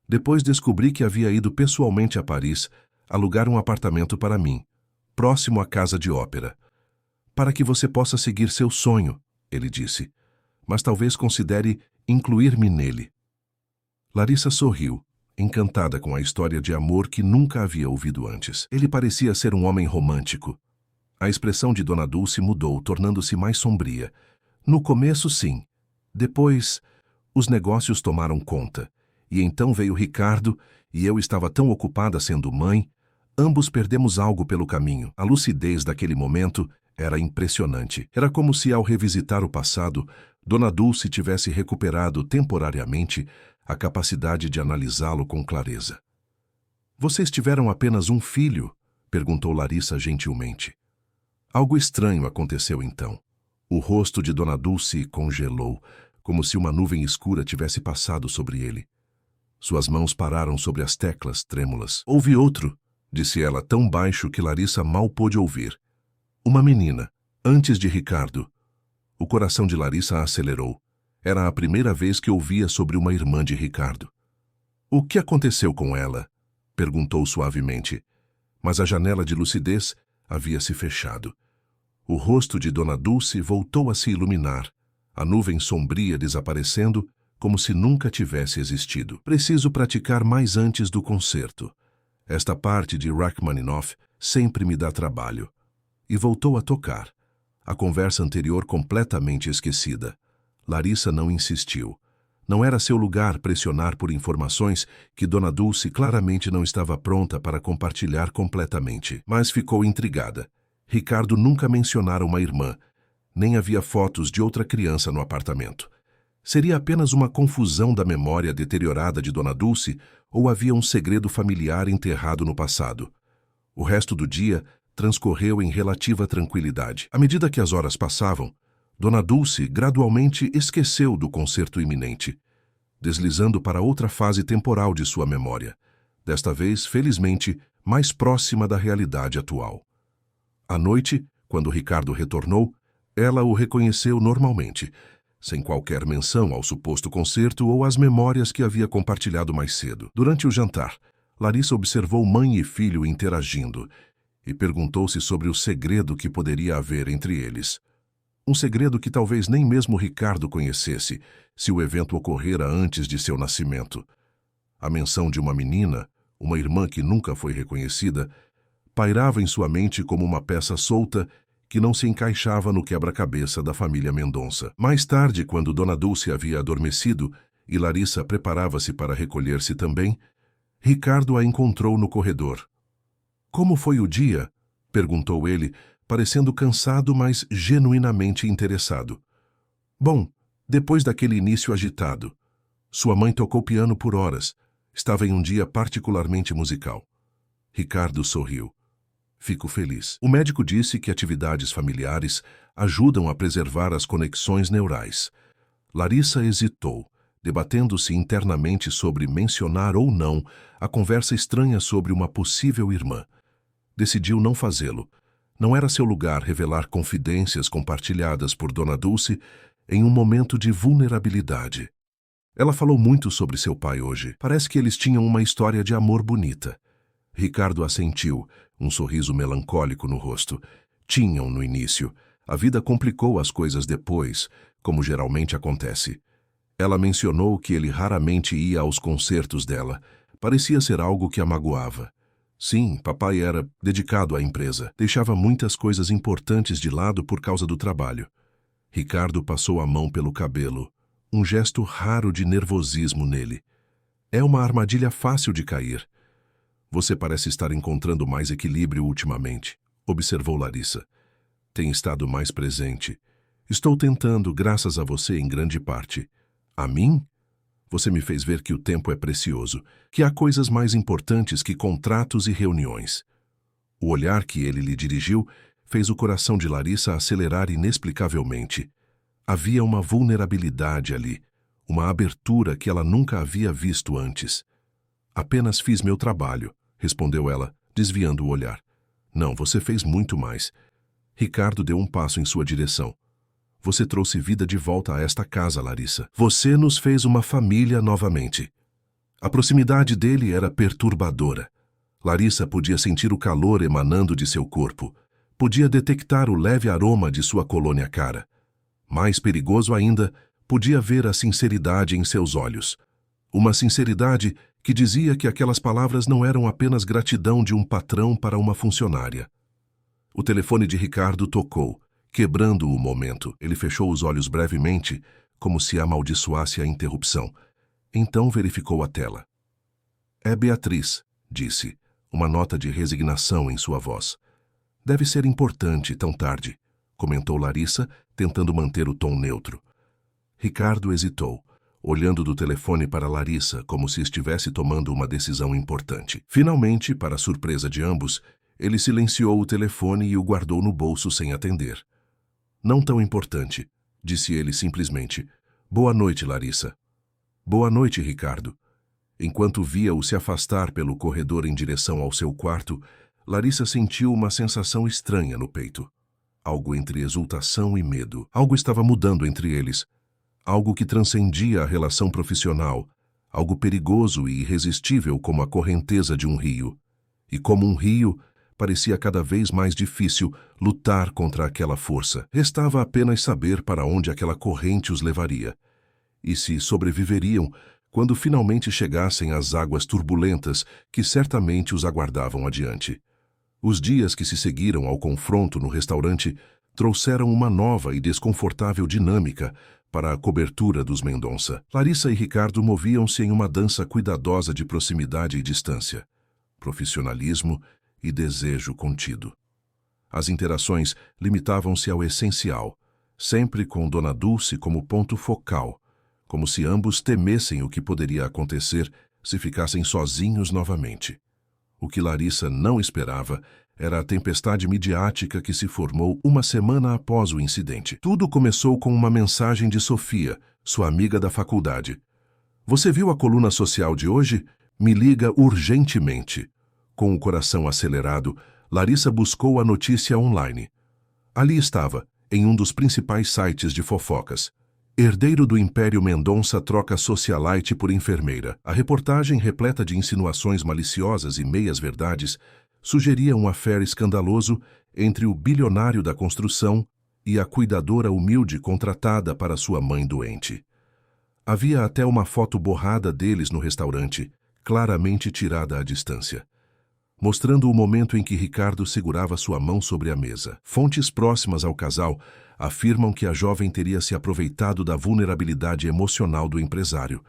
Depois descobri que havia ido pessoalmente a Paris alugar um apartamento para mim, próximo à casa de ópera. Para que você possa seguir seu sonho, ele disse, mas talvez considere incluir-me nele. Larissa sorriu, encantada com a história de amor que nunca havia ouvido antes. Ele parecia ser um homem romântico. A expressão de Dona Dulce mudou, tornando-se mais sombria. No começo, sim. Depois, os negócios tomaram conta. E então veio Ricardo, e eu estava tão ocupada sendo mãe. Ambos perdemos algo pelo caminho. A lucidez daquele momento era impressionante. Era como se, ao revisitar o passado, Dona Dulce tivesse recuperado temporariamente a capacidade de analisá-lo com clareza. Vocês tiveram apenas um filho? Perguntou Larissa gentilmente. Algo estranho aconteceu então. O rosto de Dona Dulce congelou, como se uma nuvem escura tivesse passado sobre ele. Suas mãos pararam sobre as teclas trêmulas. Houve outro, disse ela tão baixo que Larissa mal pôde ouvir. Uma menina, antes de Ricardo. O coração de Larissa acelerou. Era a primeira vez que ouvia sobre uma irmã de Ricardo. O que aconteceu com ela? Perguntou suavemente. Mas a janela de lucidez havia se fechado. O rosto de Dona Dulce voltou a se iluminar, a nuvem sombria desaparecendo como se nunca tivesse existido. Preciso praticar mais antes do concerto. Esta parte de Rachmaninoff sempre me dá trabalho. E voltou a tocar. A conversa anterior completamente esquecida. Larissa não insistiu. Não era seu lugar pressionar por informações que Dona Dulce claramente não estava pronta para compartilhar completamente. Mas ficou intrigada. Ricardo nunca mencionara uma irmã, nem havia fotos de outra criança no apartamento. Seria apenas uma confusão da memória deteriorada de Dona Dulce ou havia um segredo familiar enterrado no passado? O resto do dia transcorreu em relativa tranquilidade. À medida que as horas passavam, Dona Dulce gradualmente esqueceu do concerto iminente, deslizando para outra fase temporal de sua memória, desta vez, felizmente, mais próxima da realidade atual. À noite, quando Ricardo retornou, ela o reconheceu normalmente, sem qualquer menção ao suposto concerto ou às memórias que havia compartilhado mais cedo. Durante o jantar, Larissa observou mãe e filho interagindo e perguntou-se sobre o segredo que poderia haver entre eles. Um segredo que talvez nem mesmo Ricardo conhecesse, se o evento ocorrera antes de seu nascimento. A menção de uma menina, uma irmã que nunca foi reconhecida, pairava em sua mente como uma peça solta que não se encaixava no quebra-cabeça da família Mendonça. Mais tarde, quando Dona Dulce havia adormecido e Larissa preparava-se para recolher-se também, Ricardo a encontrou no corredor. Como foi o dia? Perguntou ele, parecendo cansado, mas genuinamente interessado. Bom, depois daquele início agitado. Sua mãe tocou piano por horas. Estava em um dia particularmente musical. Ricardo sorriu. Fico feliz. O médico disse que atividades familiares ajudam a preservar as conexões neurais. Larissa hesitou, debatendo-se internamente sobre mencionar ou não a conversa estranha sobre uma possível irmã. Decidiu não fazê-lo. Não era seu lugar revelar confidências compartilhadas por Dona Dulce em um momento de vulnerabilidade. Ela falou muito sobre seu pai hoje. Parece que eles tinham uma história de amor bonita. Ricardo assentiu, um sorriso melancólico no rosto. Tinham no início. A vida complicou as coisas depois, como geralmente acontece. Ela mencionou que ele raramente ia aos concertos dela. Parecia ser algo que a magoava. Sim, papai era dedicado à empresa. Deixava muitas coisas importantes de lado por causa do trabalho. Ricardo passou a mão pelo cabelo, um gesto raro de nervosismo nele. É uma armadilha fácil de cair. Você parece estar encontrando mais equilíbrio ultimamente, observou Larissa. Tem estado mais presente. Estou tentando, graças a você em grande parte. A mim? Você me fez ver que o tempo é precioso, que há coisas mais importantes que contratos e reuniões. O olhar que ele lhe dirigiu fez o coração de Larissa acelerar inexplicavelmente. Havia uma vulnerabilidade ali, uma abertura que ela nunca havia visto antes. Apenas fiz meu trabalho, respondeu ela, desviando o olhar. Não, você fez muito mais. Ricardo deu um passo em sua direção. Você trouxe vida de volta a esta casa, Larissa. Você nos fez uma família novamente. A proximidade dele era perturbadora. Larissa podia sentir o calor emanando de seu corpo. Podia detectar o leve aroma de sua colônia cara. Mais perigoso ainda, podia ver a sinceridade em seus olhos. Uma sinceridade que dizia que aquelas palavras não eram apenas gratidão de um patrão para uma funcionária. O telefone de Ricardo tocou, quebrando o momento. Ele fechou os olhos brevemente, como se amaldiçoasse a interrupção. Então verificou a tela. É Beatriz, disse, uma nota de resignação em sua voz. Deve ser importante tão tarde, comentou Larissa, tentando manter o tom neutro. Ricardo hesitou, olhando do telefone para Larissa como se estivesse tomando uma decisão importante. Finalmente, para surpresa de ambos, ele silenciou o telefone e o guardou no bolso sem atender. Não tão importante, disse ele simplesmente. Boa noite, Larissa. Boa noite, Ricardo. Enquanto via-o se afastar pelo corredor em direção ao seu quarto, Larissa sentiu uma sensação estranha no peito. Algo entre exultação e medo. Algo estava mudando entre eles. Algo que transcendia a relação profissional. Algo perigoso e irresistível como a correnteza de um rio. E como um rio, parecia cada vez mais difícil lutar contra aquela força. Restava apenas saber para onde aquela corrente os levaria. E se sobreviveriam quando finalmente chegassem às águas turbulentas que certamente os aguardavam adiante. Os dias que se seguiram ao confronto no restaurante trouxeram uma nova e desconfortável dinâmica para a cobertura dos Mendonça. Larissa e Ricardo moviam-se em uma dança cuidadosa de proximidade e distância, profissionalismo e desejo contido. As interações limitavam-se ao essencial, sempre com Dona Dulce como ponto focal, como se ambos temessem o que poderia acontecer se ficassem sozinhos novamente. O que Larissa não esperava era a tempestade midiática que se formou uma semana após o incidente. Tudo começou com uma mensagem de Sofia, sua amiga da faculdade. Você viu a coluna social de hoje? Me liga urgentemente. Com o coração acelerado, Larissa buscou a notícia online. Ali estava, em um dos principais sites de fofocas. Herdeiro do Império Mendonça troca socialite por enfermeira. A reportagem, repleta de insinuações maliciosas e meias-verdades, sugeria um affair escandaloso entre o bilionário da construção e a cuidadora humilde contratada para sua mãe doente. Havia até uma foto borrada deles no restaurante, claramente tirada à distância, mostrando o momento em que Ricardo segurava sua mão sobre a mesa. Fontes próximas ao casal afirmam que a jovem teria se aproveitado da vulnerabilidade emocional do empresário,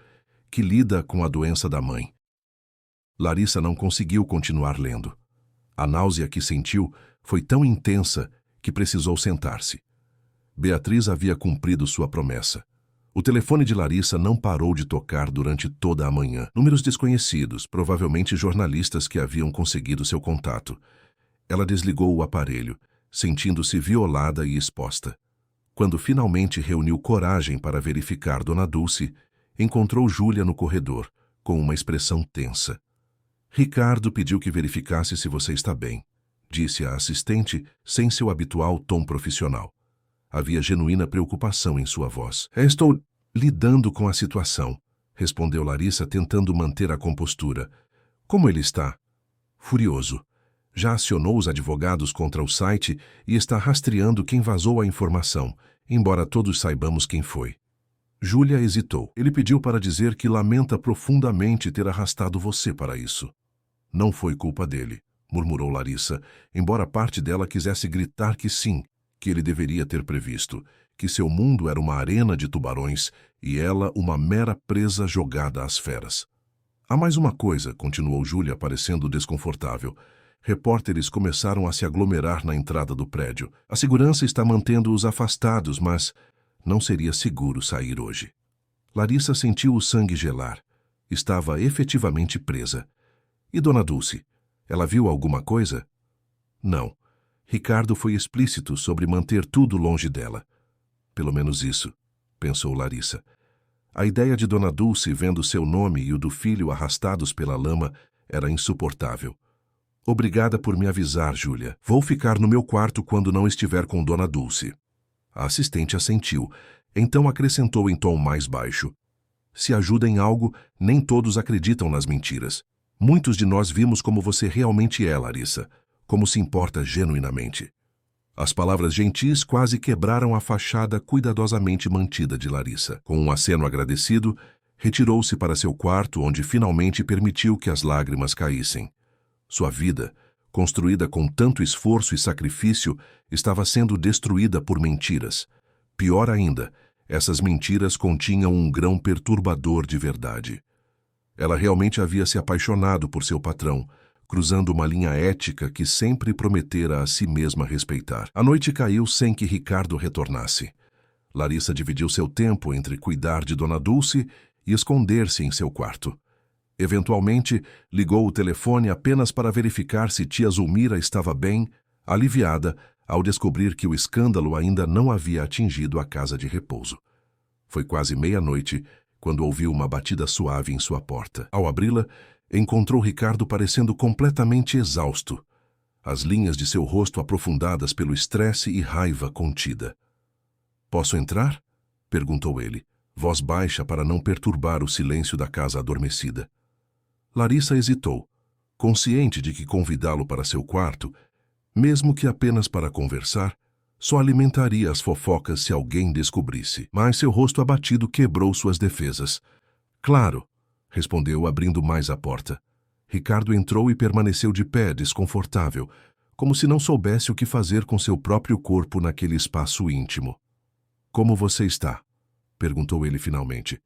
que lida com a doença da mãe. Larissa não conseguiu continuar lendo. A náusea que sentiu foi tão intensa que precisou sentar-se. Beatriz havia cumprido sua promessa. O telefone de Larissa não parou de tocar durante toda a manhã. Números desconhecidos, provavelmente jornalistas que haviam conseguido seu contato. Ela desligou o aparelho, sentindo-se violada e exposta. Quando finalmente reuniu coragem para verificar Dona Dulce, encontrou Júlia no corredor, com uma expressão tensa. Ricardo pediu que verificasse se você está bem, disse a assistente sem seu habitual tom profissional. Havia genuína preocupação em sua voz. Estou lidando com a situação, respondeu Larissa tentando manter a compostura. Como ele está? Furioso. Já acionou os advogados contra o site e está rastreando quem vazou a informação, embora todos saibamos quem foi. Júlia hesitou. Ele pediu para dizer que lamenta profundamente ter arrastado você para isso. Não foi culpa dele, murmurou Larissa, embora parte dela quisesse gritar que sim, que ele deveria ter previsto, que seu mundo era uma arena de tubarões e ela uma mera presa jogada às feras. Há mais uma coisa, continuou Júlia, parecendo desconfortável. Repórteres começaram a se aglomerar na entrada do prédio. A segurança está mantendo-os afastados, mas não seria seguro sair hoje. Larissa sentiu o sangue gelar. Estava efetivamente presa. E Dona Dulce? Ela viu alguma coisa? Não. Ricardo foi explícito sobre manter tudo longe dela. Pelo menos isso, pensou Larissa. A ideia de Dona Dulce vendo seu nome e o do filho arrastados pela lama era insuportável. Obrigada por me avisar, Júlia. Vou ficar no meu quarto quando não estiver com Dona Dulce. A assistente assentiu, então acrescentou em tom mais baixo. Se ajuda em algo, nem todos acreditam nas mentiras. Muitos de nós vimos como você realmente é, Larissa. Como se importa genuinamente. As palavras gentis quase quebraram a fachada cuidadosamente mantida de Larissa. Com um aceno agradecido, retirou-se para seu quarto, onde finalmente permitiu que as lágrimas caíssem. Sua vida, construída com tanto esforço e sacrifício, estava sendo destruída por mentiras. Pior ainda, essas mentiras continham um grão perturbador de verdade. Ela realmente havia se apaixonado por seu patrão, cruzando uma linha ética que sempre prometera a si mesma respeitar. A noite caiu sem que Ricardo retornasse. Larissa dividiu seu tempo entre cuidar de Dona Dulce e esconder-se em seu quarto. Eventualmente, ligou o telefone apenas para verificar se tia Zulmira estava bem, aliviada ao descobrir que o escândalo ainda não havia atingido a casa de repouso. Foi quase meia-noite quando ouviu uma batida suave em sua porta. Ao abri-la, encontrou Ricardo parecendo completamente exausto, as linhas de seu rosto aprofundadas pelo estresse e raiva contida. "Posso entrar?" perguntou ele, voz baixa para não perturbar o silêncio da casa adormecida. Larissa hesitou, consciente de que convidá-lo para seu quarto, mesmo que apenas para conversar, só alimentaria as fofocas se alguém descobrisse. Mas seu rosto abatido quebrou suas defesas. "Claro", respondeu, abrindo mais a porta. Ricardo entrou e permaneceu de pé, desconfortável, como se não soubesse o que fazer com seu próprio corpo naquele espaço íntimo. "Como você está?" perguntou ele finalmente.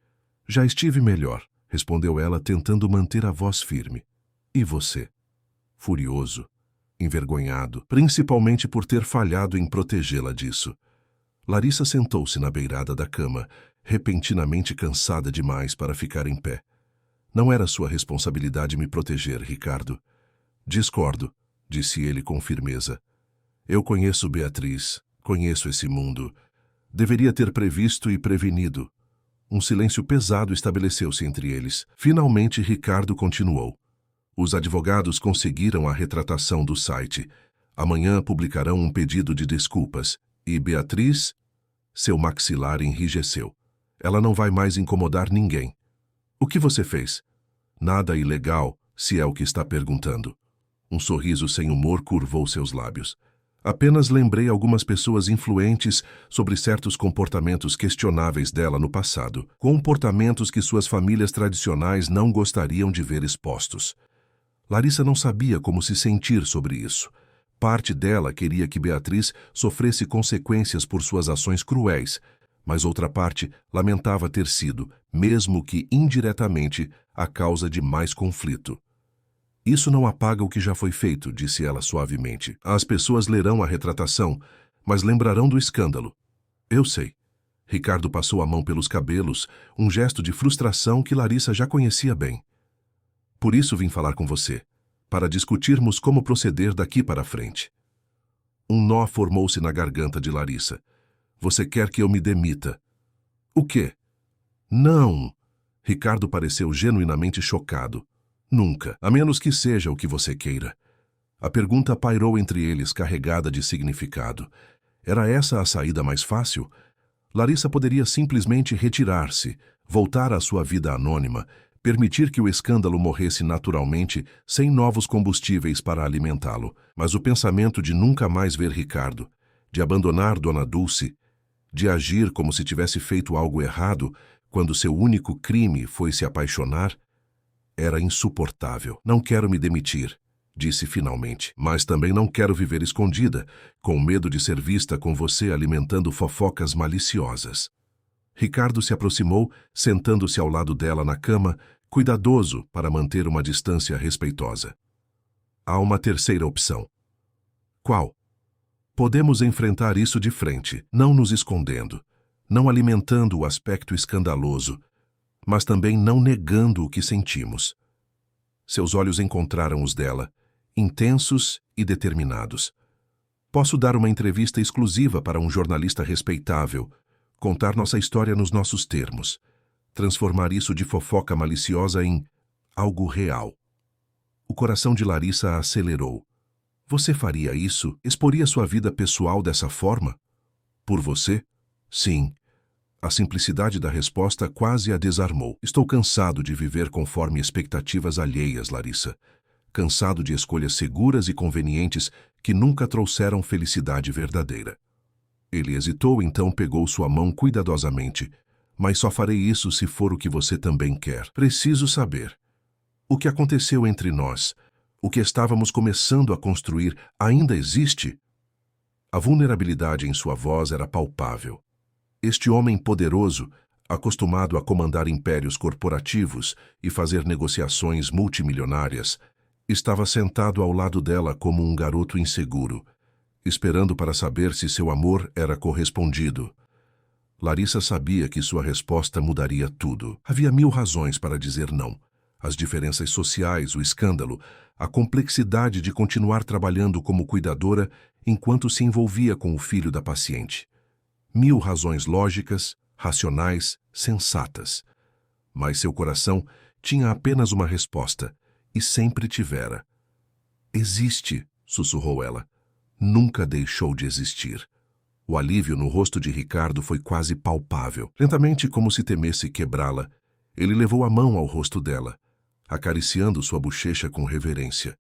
"Já estive melhor", respondeu ela, tentando manter a voz firme. "E você?" Furioso, envergonhado, principalmente por ter falhado em protegê-la disso. Larissa sentou-se na beirada da cama, repentinamente cansada demais para ficar em pé. "Não era sua responsabilidade me proteger, Ricardo." "Discordo", disse ele com firmeza. "Eu conheço Beatriz, conheço esse mundo. Deveria ter previsto e prevenido." Um silêncio pesado estabeleceu-se entre eles. Finalmente, Ricardo continuou. "Os advogados conseguiram a retratação do site. Amanhã publicarão um pedido de desculpas. E Beatriz?" Seu maxilar enrijeceu. "Ela não vai mais incomodar ninguém." "O que você fez?" "Nada ilegal, se é o que está perguntando." Um sorriso sem humor curvou seus lábios. "Apenas lembrei algumas pessoas influentes sobre certos comportamentos questionáveis dela no passado, comportamentos que suas famílias tradicionais não gostariam de ver expostos." Larissa não sabia como se sentir sobre isso. Parte dela queria que Beatriz sofresse consequências por suas ações cruéis, mas outra parte lamentava ter sido, mesmo que indiretamente, a causa de mais conflito. "Isso não apaga o que já foi feito", disse ela suavemente. "As pessoas lerão a retratação, mas lembrarão do escândalo." "Eu sei." Ricardo passou a mão pelos cabelos, um gesto de frustração que Larissa já conhecia bem. "Por isso vim falar com você, para discutirmos como proceder daqui para frente." Um nó formou-se na garganta de Larissa. Você quer que eu me demita? O quê? Não! Ricardo pareceu genuinamente chocado. Nunca, a menos que seja o que você queira. A pergunta pairou entre eles, carregada de significado. Era essa a saída mais fácil? Larissa poderia simplesmente retirar-se, voltar à sua vida anônima, permitir que o escândalo morresse naturalmente, sem novos combustíveis para alimentá-lo. Mas o pensamento de nunca mais ver Ricardo, de abandonar Dona Dulce, de agir como se tivesse feito algo errado, quando seu único crime foi se apaixonar, era insuportável. Não quero me demitir, disse finalmente, mas também não quero viver escondida, com medo de ser vista com você alimentando fofocas maliciosas. Ricardo se aproximou, sentando-se ao lado dela na cama, cuidadoso para manter uma distância respeitosa. Há uma terceira opção. Qual? Podemos enfrentar isso de frente, não nos escondendo, não alimentando o aspecto escandaloso, mas também não negando o que sentimos. Seus olhos encontraram os dela, intensos e determinados. Posso dar uma entrevista exclusiva para um jornalista respeitável, contar nossa história nos nossos termos, transformar isso de fofoca maliciosa em algo real. O coração de Larissa acelerou. Você faria isso? Exporia sua vida pessoal dessa forma? Por você? Sim. A simplicidade da resposta quase a desarmou. Estou cansado de viver conforme expectativas alheias, Larissa. Cansado de escolhas seguras e convenientes que nunca trouxeram felicidade verdadeira. Ele hesitou, então pegou sua mão cuidadosamente. Mas só farei isso se for o que você também quer. Preciso saber. O que aconteceu entre nós, o que estávamos começando a construir, ainda existe? A vulnerabilidade em sua voz era palpável. Este homem poderoso, acostumado a comandar impérios corporativos e fazer negociações multimilionárias, estava sentado ao lado dela como um garoto inseguro, esperando para saber se seu amor era correspondido. Larissa sabia que sua resposta mudaria tudo. Havia 1000 razões para dizer não. As diferenças sociais, o escândalo, a complexidade de continuar trabalhando como cuidadora enquanto se envolvia com o filho da paciente. 1000 razões lógicas, racionais, sensatas. Mas seu coração tinha apenas uma resposta, e sempre tivera. Existe, sussurrou ela. Nunca deixou de existir. O alívio no rosto de Ricardo foi quase palpável. Lentamente, como se temesse quebrá-la, ele levou a mão ao rosto dela, acariciando sua bochecha com reverência.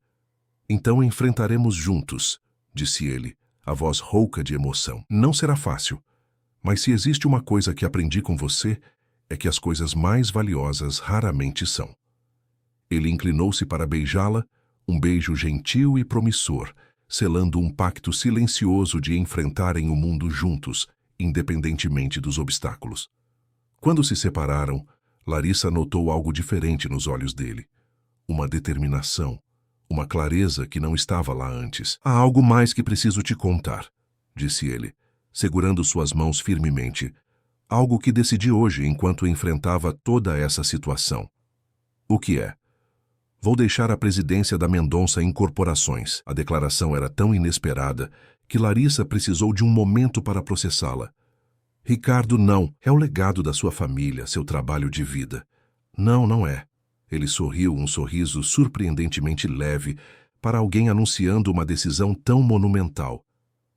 Então enfrentaremos juntos, disse ele, a voz rouca de emoção. Não será fácil. Mas se existe uma coisa que aprendi com você, é que as coisas mais valiosas raramente são. Ele inclinou-se para beijá-la, um beijo gentil e promissor, selando um pacto silencioso de enfrentarem o mundo juntos, independentemente dos obstáculos. Quando se separaram, Larissa notou algo diferente nos olhos dele. Uma determinação, uma clareza que não estava lá antes. Há algo mais que preciso te contar, disse ele, segurando suas mãos firmemente. Algo que decidi hoje enquanto enfrentava toda essa situação. O que é? Vou deixar a presidência da Mendonça Incorporações. A declaração era tão inesperada que Larissa precisou de um momento para processá-la. Ricardo, não. É o legado da sua família, seu trabalho de vida. Não, não é. Ele sorriu, um sorriso surpreendentemente leve, para alguém anunciando uma decisão tão monumental.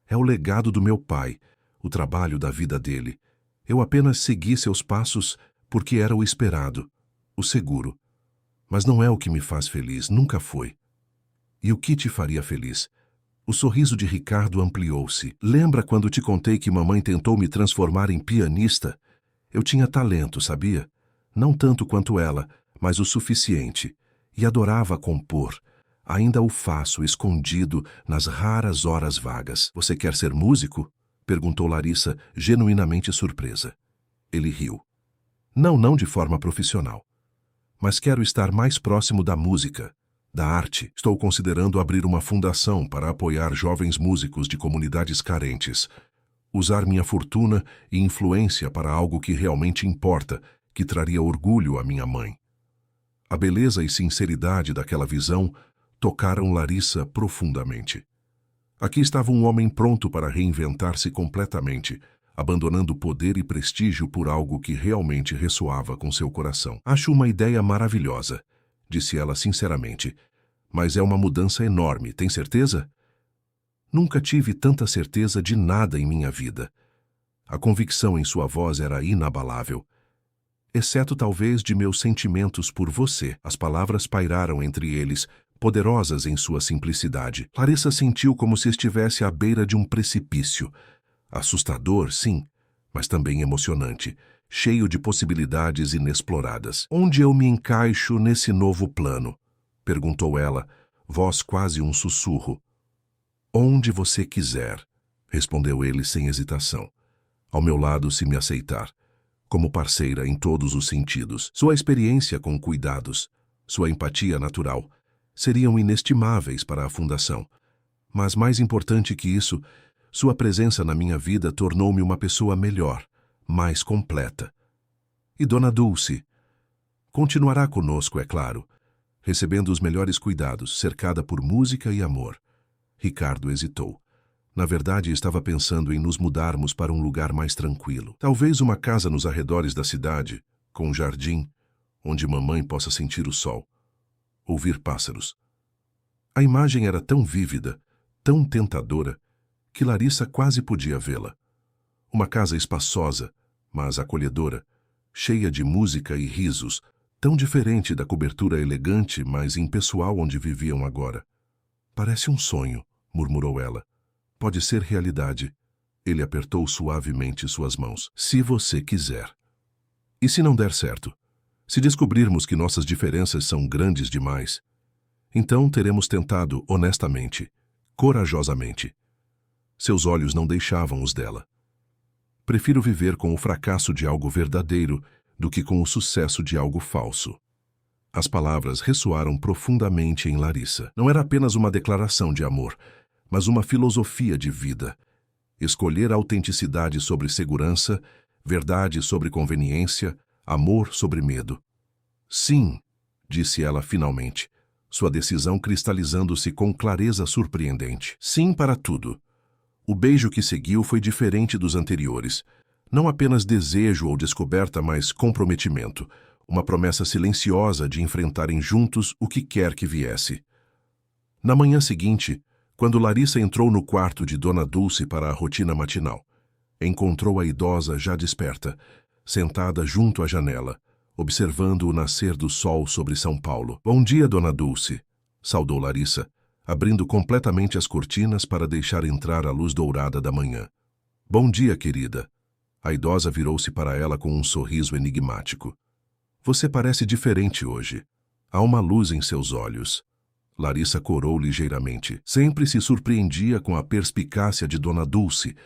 É o legado do meu pai, o trabalho da vida dele. Eu apenas segui seus passos porque era o esperado, o seguro. Mas não é o que me faz feliz, nunca foi. E o que te faria feliz? O sorriso de Ricardo ampliou-se. Lembra quando te contei que mamãe tentou me transformar em pianista? Eu tinha talento, sabia? Não tanto quanto ela, mas o suficiente. E adorava compor. Ainda o faço, escondido, nas raras horas vagas. Você quer ser músico? Perguntou Larissa, genuinamente surpresa. Ele riu. Não, não de forma profissional. Mas quero estar mais próximo da música, da arte. Estou considerando abrir uma fundação para apoiar jovens músicos de comunidades carentes. Usar minha fortuna e influência para algo que realmente importa, que traria orgulho à minha mãe. A beleza e sinceridade daquela visão tocaram Larissa profundamente. Aqui estava um homem pronto para reinventar-se completamente, abandonando poder e prestígio por algo que realmente ressoava com seu coração. Acho uma ideia maravilhosa, disse ela sinceramente. Mas é uma mudança enorme, tem certeza? Nunca tive tanta certeza de nada em minha vida. A convicção em sua voz era inabalável. Exceto talvez de meus sentimentos por você. As palavras pairaram entre eles, poderosas em sua simplicidade. Larissa sentiu como se estivesse à beira de um precipício. Assustador, sim, mas também emocionante, cheio de possibilidades inexploradas. Onde eu me encaixo nesse novo plano? Perguntou ela, voz quase um sussurro. Onde você quiser, respondeu ele sem hesitação. Ao meu lado, se me aceitar, como parceira em todos os sentidos. Sua experiência com cuidados, sua empatia natural, seriam inestimáveis para a Fundação. Mas mais importante que isso, sua presença na minha vida tornou-me uma pessoa melhor, mais completa. E Dona Dulce? Continuará conosco, é claro, recebendo os melhores cuidados, cercada por música e amor. Ricardo hesitou. Na verdade, estava pensando em nos mudarmos para um lugar mais tranquilo. Talvez uma casa nos arredores da cidade, com um jardim, onde mamãe possa sentir o sol, ouvir pássaros. A imagem era tão vívida, tão tentadora, que Larissa quase podia vê-la. Uma casa espaçosa, mas acolhedora, cheia de música e risos, tão diferente da cobertura elegante, mas impessoal onde viviam agora. Parece um sonho, murmurou ela. Pode ser realidade. Ele apertou suavemente suas mãos. Se você quiser. E se não der certo? Se descobrirmos que nossas diferenças são grandes demais, então teremos tentado honestamente, corajosamente. Seus olhos não deixavam os dela. Prefiro viver com o fracasso de algo verdadeiro do que com o sucesso de algo falso. As palavras ressoaram profundamente em Larissa. Não era apenas uma declaração de amor, mas uma filosofia de vida. Escolher autenticidade sobre segurança, verdade sobre conveniência, amor sobre medo. Sim, disse ela finalmente, sua decisão cristalizando-se com clareza surpreendente. Sim para tudo. O beijo que seguiu foi diferente dos anteriores. Não apenas desejo ou descoberta, mas comprometimento. Uma promessa silenciosa de enfrentarem juntos o que quer que viesse. Na manhã seguinte, quando Larissa entrou no quarto de Dona Dulce para a rotina matinal, encontrou a idosa já desperta, sentada junto à janela, observando o nascer do sol sobre São Paulo. Bom dia, Dona Dulce, saudou Larissa, abrindo completamente as cortinas para deixar entrar a luz dourada da manhã. Bom dia, querida. A idosa virou-se para ela com um sorriso enigmático. Você parece diferente hoje. Há uma luz em seus olhos. Larissa corou ligeiramente. Sempre se surpreendia com a perspicácia de Dona Dulce,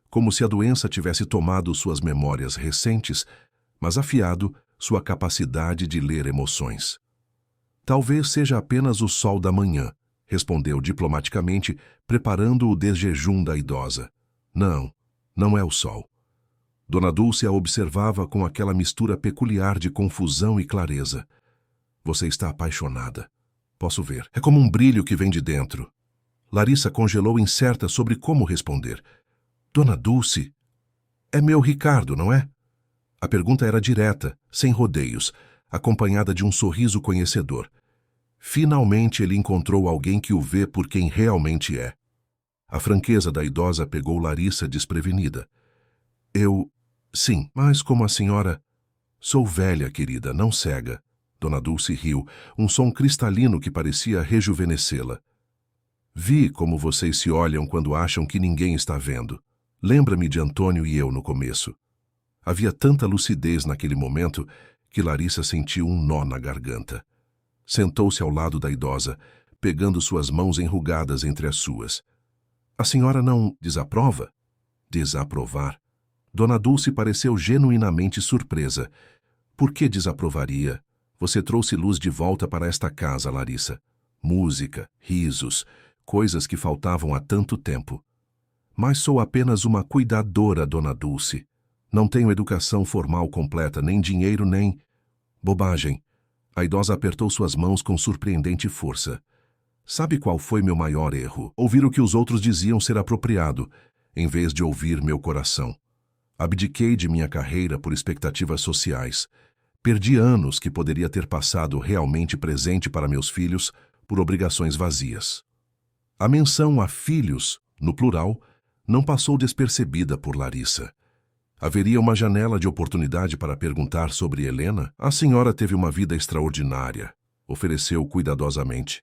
como se a doença tivesse tomado suas memórias recentes, mas afiado sua capacidade de ler emoções. Talvez seja apenas o sol da manhã, respondeu diplomaticamente, preparando o desjejum da idosa. Não, não é o sol. Dona Dulce a observava com aquela mistura peculiar de confusão e clareza. Você está apaixonada. Posso ver. É como um brilho que vem de dentro. Larissa congelou incerta sobre como responder. Dona Dulce, é meu Ricardo, não é? A pergunta era direta, sem rodeios, acompanhada de um sorriso conhecedor. Finalmente ele encontrou alguém que o vê por quem realmente é. A franqueza da idosa pegou Larissa desprevenida. Sim, mas como a senhora... Sou velha, querida, não cega. Dona Dulce riu, um som cristalino que parecia rejuvenescê-la. Vi como vocês se olham quando acham que ninguém está vendo. Lembra-me de Antônio e eu no começo. Havia tanta lucidez naquele momento que Larissa sentiu um nó na garganta. Sentou-se ao lado da idosa, pegando suas mãos enrugadas entre as suas. A senhora não desaprova? Desaprovar? Dona Dulce pareceu genuinamente surpresa. Por que desaprovaria? Você trouxe luz de volta para esta casa, Larissa. Música, risos, coisas que faltavam há tanto tempo. Mas sou apenas uma cuidadora, Dona Dulce. Não tenho educação formal completa, nem dinheiro, nem... Bobagem. A idosa apertou suas mãos com surpreendente força. Sabe qual foi meu maior erro? Ouvir o que os outros diziam ser apropriado, em vez de ouvir meu coração. Abdiquei de minha carreira por expectativas sociais. Perdi anos que poderia ter passado realmente presente para meus filhos por obrigações vazias. A menção a filhos, no plural, não passou despercebida por Larissa. Haveria uma janela de oportunidade para perguntar sobre Helena? A senhora teve uma vida extraordinária, ofereceu cuidadosamente.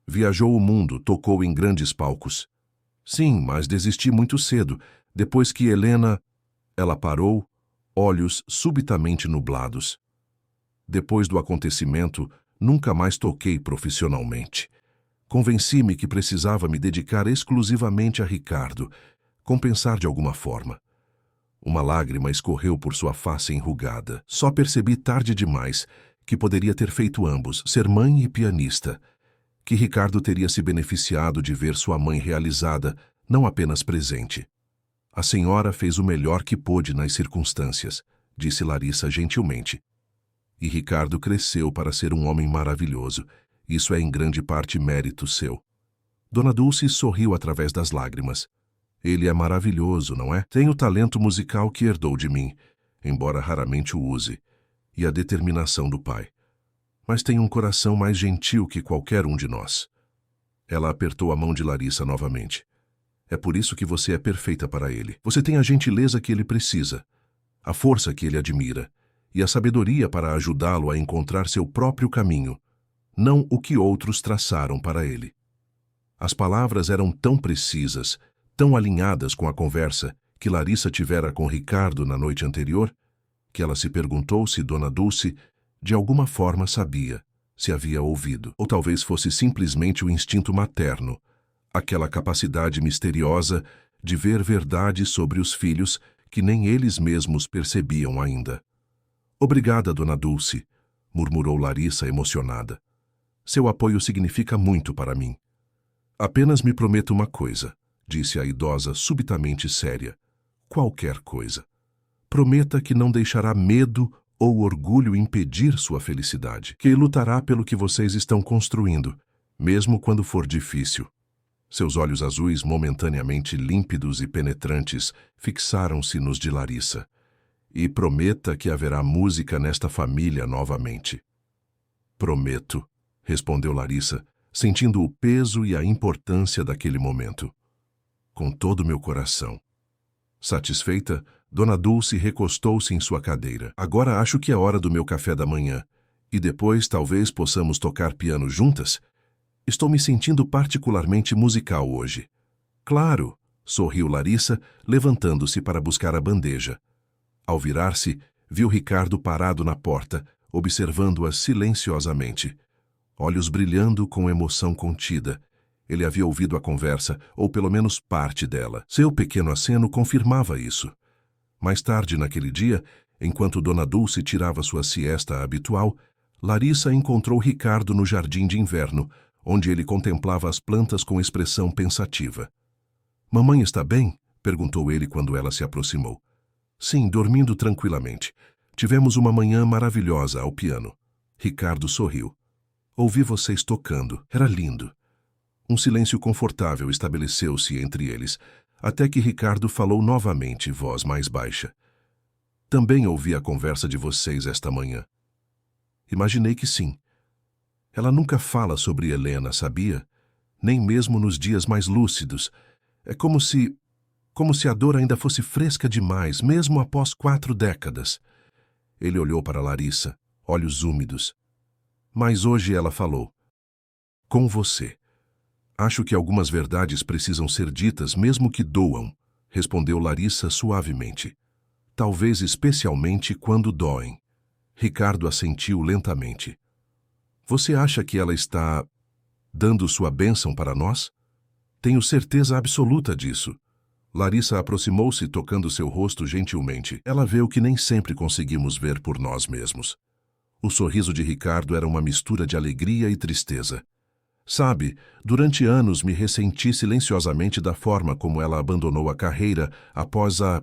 Viajou o mundo, tocou em grandes palcos. Sim, mas desisti muito cedo, depois que Helena... Ela parou, olhos subitamente nublados. Depois do acontecimento, nunca mais toquei profissionalmente. Convenci-me que precisava me dedicar exclusivamente a Ricardo, compensar de alguma forma. Uma lágrima escorreu por sua face enrugada. Só percebi tarde demais que poderia ter feito ambos, ser mãe e pianista, que Ricardo teria se beneficiado de ver sua mãe realizada, não apenas presente. A senhora fez o melhor que pôde nas circunstâncias, disse Larissa gentilmente. E Ricardo cresceu para ser um homem maravilhoso. Isso é em grande parte mérito seu. Dona Dulce sorriu através das lágrimas. Ele é maravilhoso, não é? Tem o talento musical que herdou de mim, embora raramente o use, e a determinação do pai. Mas tem um coração mais gentil que qualquer um de nós. Ela apertou a mão de Larissa novamente. É por isso que você é perfeita para ele. Você tem a gentileza que ele precisa, a força que ele admira, e a sabedoria para ajudá-lo a encontrar seu próprio caminho, não o que outros traçaram para ele. As palavras eram tão precisas, tão alinhadas com a conversa que Larissa tivera com Ricardo na noite anterior, que ela se perguntou se Dona Dulce, de alguma forma, sabia, se havia ouvido. Ou talvez fosse simplesmente o instinto materno, aquela capacidade misteriosa de ver verdade sobre os filhos que nem eles mesmos percebiam ainda. Obrigada, Dona Dulce, murmurou Larissa emocionada. Seu apoio significa muito para mim. Apenas me prometa uma coisa, disse a idosa subitamente séria. Qualquer coisa. Prometa que não deixará medo ou orgulho impedir sua felicidade, que lutará pelo que vocês estão construindo, mesmo quando for difícil. Seus olhos azuis, momentaneamente límpidos e penetrantes, fixaram-se nos de Larissa. E prometa que haverá música nesta família novamente. Prometo, respondeu Larissa, sentindo o peso e a importância daquele momento. Com todo o meu coração. Satisfeita, Dona Dulce recostou-se em sua cadeira. Agora acho que é hora do meu café da manhã. E depois talvez possamos tocar piano juntas? Estou me sentindo particularmente musical hoje. Claro, sorriu Larissa, levantando-se para buscar a bandeja. Ao virar-se, viu Ricardo parado na porta, observando-a silenciosamente. Olhos brilhando com emoção contida. Ele havia ouvido a conversa, ou pelo menos parte dela. Seu pequeno aceno confirmava isso. Mais tarde naquele dia, enquanto Dona Dulce tirava sua siesta habitual, Larissa encontrou Ricardo no jardim de inverno, onde ele contemplava as plantas com expressão pensativa. Mamãe está bem? Perguntou ele quando ela se aproximou. Sim, dormindo tranquilamente. Tivemos uma manhã maravilhosa ao piano. Ricardo sorriu. Ouvi vocês tocando. Era lindo. Um silêncio confortável estabeleceu-se entre eles, até que Ricardo falou novamente, voz mais baixa. Também ouvi a conversa de vocês esta manhã. Imaginei que sim. Ela nunca fala sobre Helena, sabia? Nem mesmo nos dias mais lúcidos. É como se a dor ainda fosse fresca demais, mesmo após 4 décadas. Ele olhou para Larissa, olhos úmidos. Mas hoje ela falou. Com você. Acho que algumas verdades precisam ser ditas mesmo que doam, respondeu Larissa suavemente. Talvez especialmente quando doem. Ricardo assentiu lentamente. Você acha que ela está dando sua bênção para nós? Tenho certeza absoluta disso. Larissa aproximou-se tocando seu rosto gentilmente. Ela vê o que nem sempre conseguimos ver por nós mesmos. O sorriso de Ricardo era uma mistura de alegria e tristeza. Sabe, durante anos me ressenti silenciosamente da forma como ela abandonou a carreira após a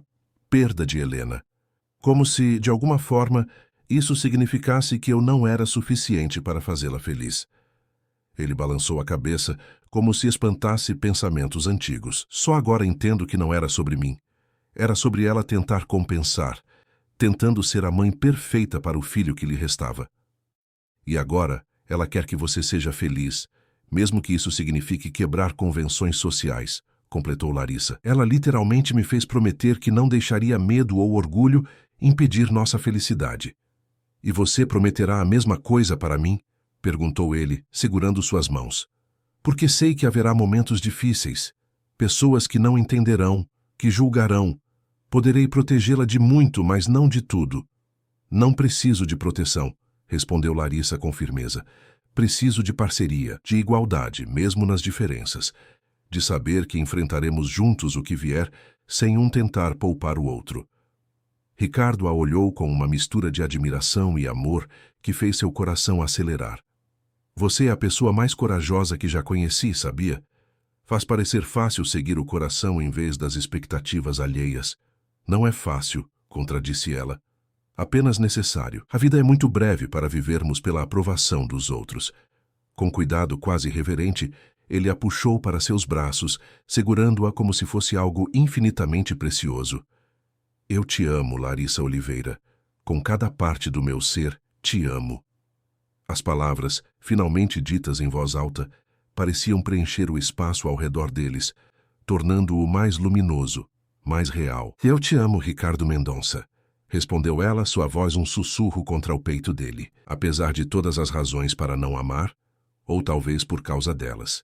perda de Helena. Como se, de alguma forma, isso significasse que eu não era suficiente para fazê-la feliz. Ele balançou a cabeça, como se espantasse pensamentos antigos. Só agora entendo que não era sobre mim. Era sobre ela tentar compensar, tentando ser a mãe perfeita para o filho que lhe restava. E agora, ela quer que você seja feliz, mesmo que isso signifique quebrar convenções sociais, completou Larissa. Ela literalmente me fez prometer que não deixaria medo ou orgulho impedir nossa felicidade. E você prometerá a mesma coisa para mim? Perguntou ele, segurando suas mãos. Porque sei que haverá momentos difíceis, pessoas que não entenderão, que julgarão. Poderei protegê-la de muito, mas não de tudo. Não preciso de proteção, respondeu Larissa com firmeza. Preciso de parceria, de igualdade, mesmo nas diferenças. De saber que enfrentaremos juntos o que vier, sem um tentar poupar o outro. Ricardo a olhou com uma mistura de admiração e amor que fez seu coração acelerar. Você é a pessoa mais corajosa que já conheci, sabia? Faz parecer fácil seguir o coração em vez das expectativas alheias. Não é fácil, contradisse ela. Apenas necessário. A vida é muito breve para vivermos pela aprovação dos outros. Com cuidado quase reverente, ele a puxou para seus braços, segurando-a como se fosse algo infinitamente precioso. Eu te amo, Larissa Oliveira. Com cada parte do meu ser, te amo. As palavras, finalmente ditas em voz alta, pareciam preencher o espaço ao redor deles, tornando-o mais luminoso, mais real. Eu te amo, Ricardo Mendonça, respondeu ela, sua voz um sussurro contra o peito dele, apesar de todas as razões para não amar, ou talvez por causa delas.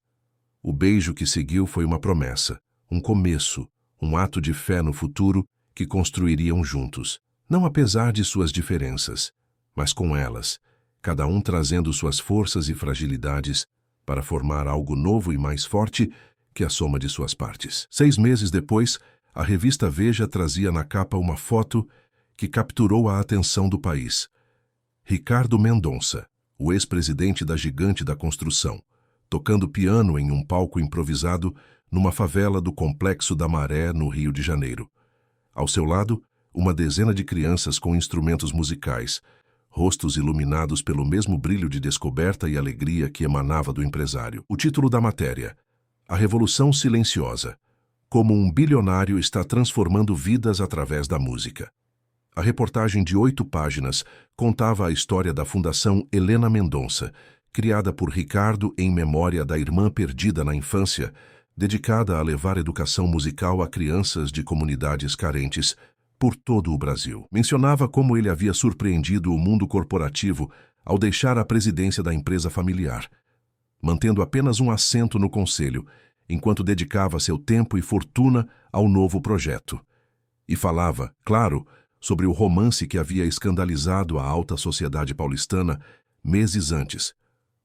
O beijo que seguiu foi uma promessa, um começo, um ato de fé no futuro que construiriam juntos, não apesar de suas diferenças, mas com elas, cada um trazendo suas forças e fragilidades para formar algo novo e mais forte que a soma de suas partes. 6 meses depois, a revista Veja trazia na capa uma foto que capturou a atenção do país. Ricardo Mendonça, o ex-presidente da gigante da construção, tocando piano em um palco improvisado numa favela do Complexo da Maré, no Rio de Janeiro. Ao seu lado, uma dezena de crianças com instrumentos musicais, rostos iluminados pelo mesmo brilho de descoberta e alegria que emanava do empresário. O título da matéria: A Revolução Silenciosa. Como um bilionário está transformando vidas através da música. A reportagem de 8 páginas contava a história da Fundação Helena Mendonça, criada por Ricardo em memória da irmã perdida na infância, dedicada a levar educação musical a crianças de comunidades carentes por todo o Brasil. Mencionava como ele havia surpreendido o mundo corporativo ao deixar a presidência da empresa familiar, mantendo apenas um assento no conselho, enquanto dedicava seu tempo e fortuna ao novo projeto. E falava, claro, sobre o romance que havia escandalizado a alta sociedade paulistana meses antes,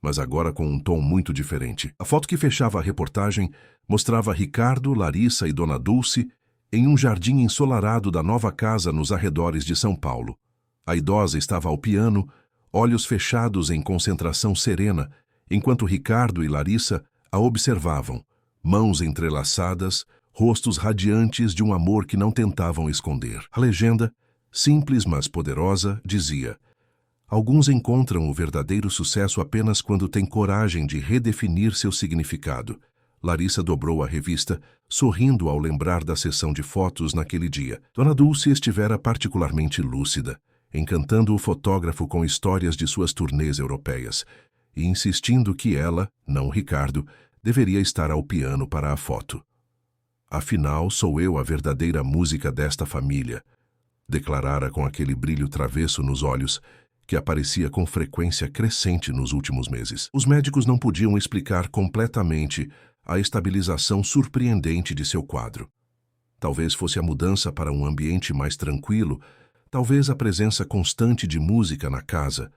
mas agora com um tom muito diferente. A foto que fechava a reportagem mostrava Ricardo, Larissa e Dona Dulce em um jardim ensolarado da nova casa nos arredores de São Paulo. A idosa estava ao piano, olhos fechados em concentração serena, enquanto Ricardo e Larissa a observavam, mãos entrelaçadas, rostos radiantes de um amor que não tentavam esconder. A legenda, simples mas poderosa, dizia: alguns encontram o verdadeiro sucesso apenas quando têm coragem de redefinir seu significado. Larissa dobrou a revista, sorrindo ao lembrar da sessão de fotos naquele dia. Dona Dulce estivera particularmente lúcida, encantando o fotógrafo com histórias de suas turnês europeias, e insistindo que ela, não Ricardo, deveria estar ao piano para a foto. Afinal, sou eu a verdadeira música desta família, declarara com aquele brilho travesso nos olhos, que aparecia com frequência crescente nos últimos meses. Os médicos não podiam explicar completamente a estabilização surpreendente de seu quadro. Talvez fosse a mudança para um ambiente mais tranquilo, talvez a presença constante de música na casa,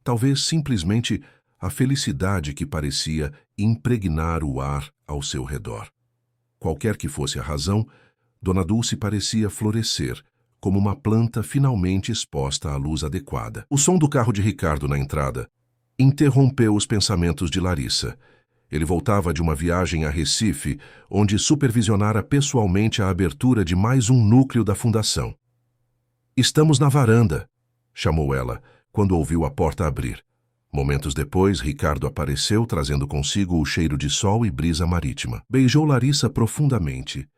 talvez simplesmente a felicidade que parecia impregnar o ar ao seu redor. Qualquer que fosse a razão, Dona Dulce parecia florescer, como uma planta finalmente exposta à luz adequada. O som do carro de Ricardo na entrada interrompeu os pensamentos de Larissa. Ele voltava de uma viagem a Recife, onde supervisionara pessoalmente a abertura de mais um núcleo da fundação. "Estamos na varanda", chamou ela, quando ouviu a porta abrir. Momentos depois, Ricardo apareceu, trazendo consigo o cheiro de sol e brisa marítima. Beijou Larissa profundamente,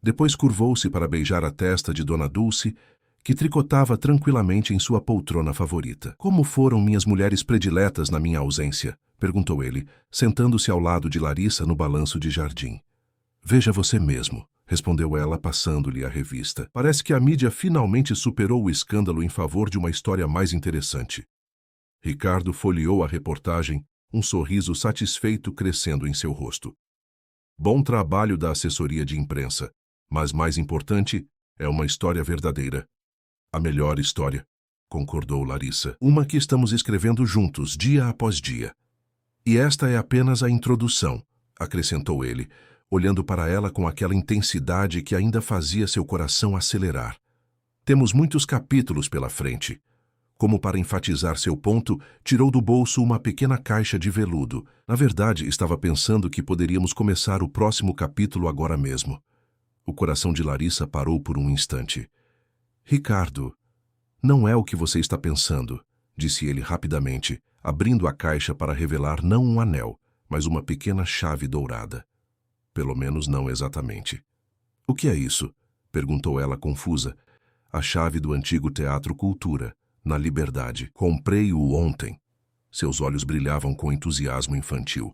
Depois curvou-se para beijar a testa de Dona Dulce, que tricotava tranquilamente em sua poltrona favorita. Como foram minhas mulheres prediletas na minha ausência? Perguntou ele, sentando-se ao lado de Larissa no balanço de jardim. Veja você mesmo, respondeu ela, passando-lhe a revista. Parece que a mídia finalmente superou o escândalo em favor de uma história mais interessante. Ricardo folheou a reportagem, um sorriso satisfeito crescendo em seu rosto. Bom trabalho da assessoria de imprensa, mas mais importante, é uma história verdadeira. A melhor história, concordou Larissa. Uma que estamos escrevendo juntos, dia após dia. E esta é apenas a introdução, acrescentou ele, olhando para ela com aquela intensidade que ainda fazia seu coração acelerar. Temos muitos capítulos pela frente. Como para enfatizar seu ponto, tirou do bolso uma pequena caixa de veludo. Na verdade, estava pensando que poderíamos começar o próximo capítulo agora mesmo. O coração de Larissa parou por um instante. Ricardo, não é o que você está pensando, disse ele rapidamente, abrindo a caixa para revelar não um anel, mas uma pequena chave dourada. Pelo menos não exatamente. O que é isso? Perguntou ela confusa. A chave do antigo Teatro Cultura, na Liberdade. Comprei-o ontem. Seus olhos brilhavam com entusiasmo infantil.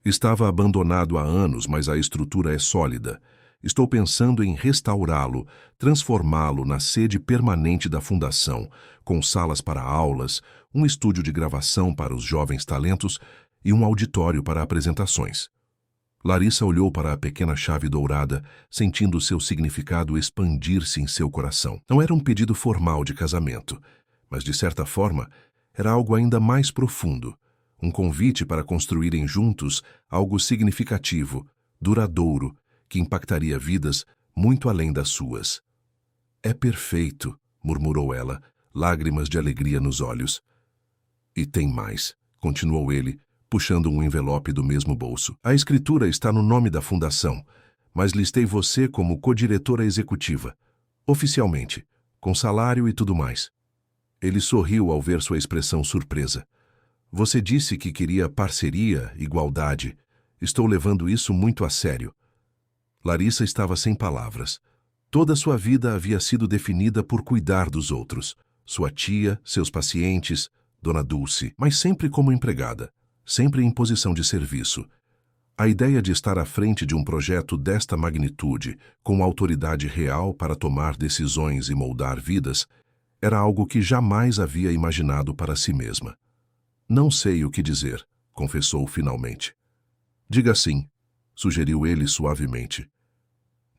Estava abandonado há anos, mas a estrutura é sólida. Estou pensando em restaurá-lo, transformá-lo na sede permanente da Fundação, com salas para aulas, um estúdio de gravação para os jovens talentos e um auditório para apresentações. Larissa olhou para a pequena chave dourada, sentindo seu significado expandir-se em seu coração. Não era um pedido formal de casamento, mas, de certa forma, era algo ainda mais profundo, um convite para construírem juntos algo significativo, duradouro, que impactaria vidas muito além das suas. É perfeito, murmurou ela, lágrimas de alegria nos olhos. E tem mais, continuou ele, puxando um envelope do mesmo bolso. A escritura está no nome da fundação, mas listei você como co-diretora executiva, oficialmente, com salário e tudo mais. Ele sorriu ao ver sua expressão surpresa. Você disse que queria parceria, igualdade. Estou levando isso muito a sério. Larissa estava sem palavras. Toda sua vida havia sido definida por cuidar dos outros. Sua tia, seus pacientes, Dona Dulce, mas sempre como empregada, sempre em posição de serviço. A ideia de estar à frente de um projeto desta magnitude, com autoridade real para tomar decisões e moldar vidas, era algo que jamais havia imaginado para si mesma. Não sei o que dizer, confessou finalmente. Diga sim, sugeriu ele suavemente.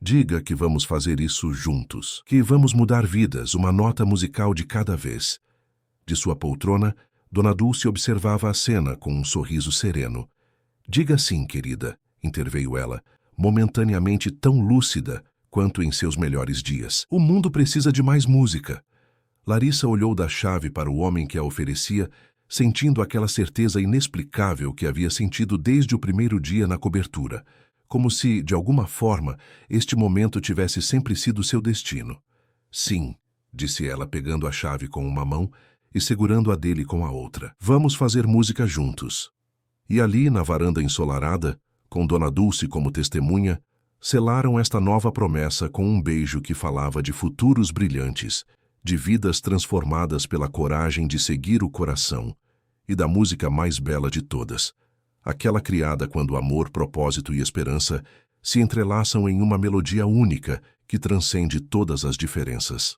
Diga que vamos fazer isso juntos, que vamos mudar vidas, uma nota musical de cada vez. De sua poltrona, Dona Dulce observava a cena com um sorriso sereno. Diga sim, querida, interveio ela, momentaneamente tão lúcida quanto em seus melhores dias. O mundo precisa de mais música. Larissa olhou da chave para o homem que a oferecia, sentindo aquela certeza inexplicável que havia sentido desde o primeiro dia na cobertura, como se, de alguma forma, este momento tivesse sempre sido seu destino. Sim, disse ela, pegando a chave com uma mão e segurando a dele com a outra. Vamos fazer música juntos. E ali, na varanda ensolarada, com Dona Dulce como testemunha, selaram esta nova promessa com um beijo que falava de futuros brilhantes, de vidas transformadas pela coragem de seguir o coração e da música mais bela de todas, aquela criada quando amor, propósito e esperança se entrelaçam em uma melodia única que transcende todas as diferenças.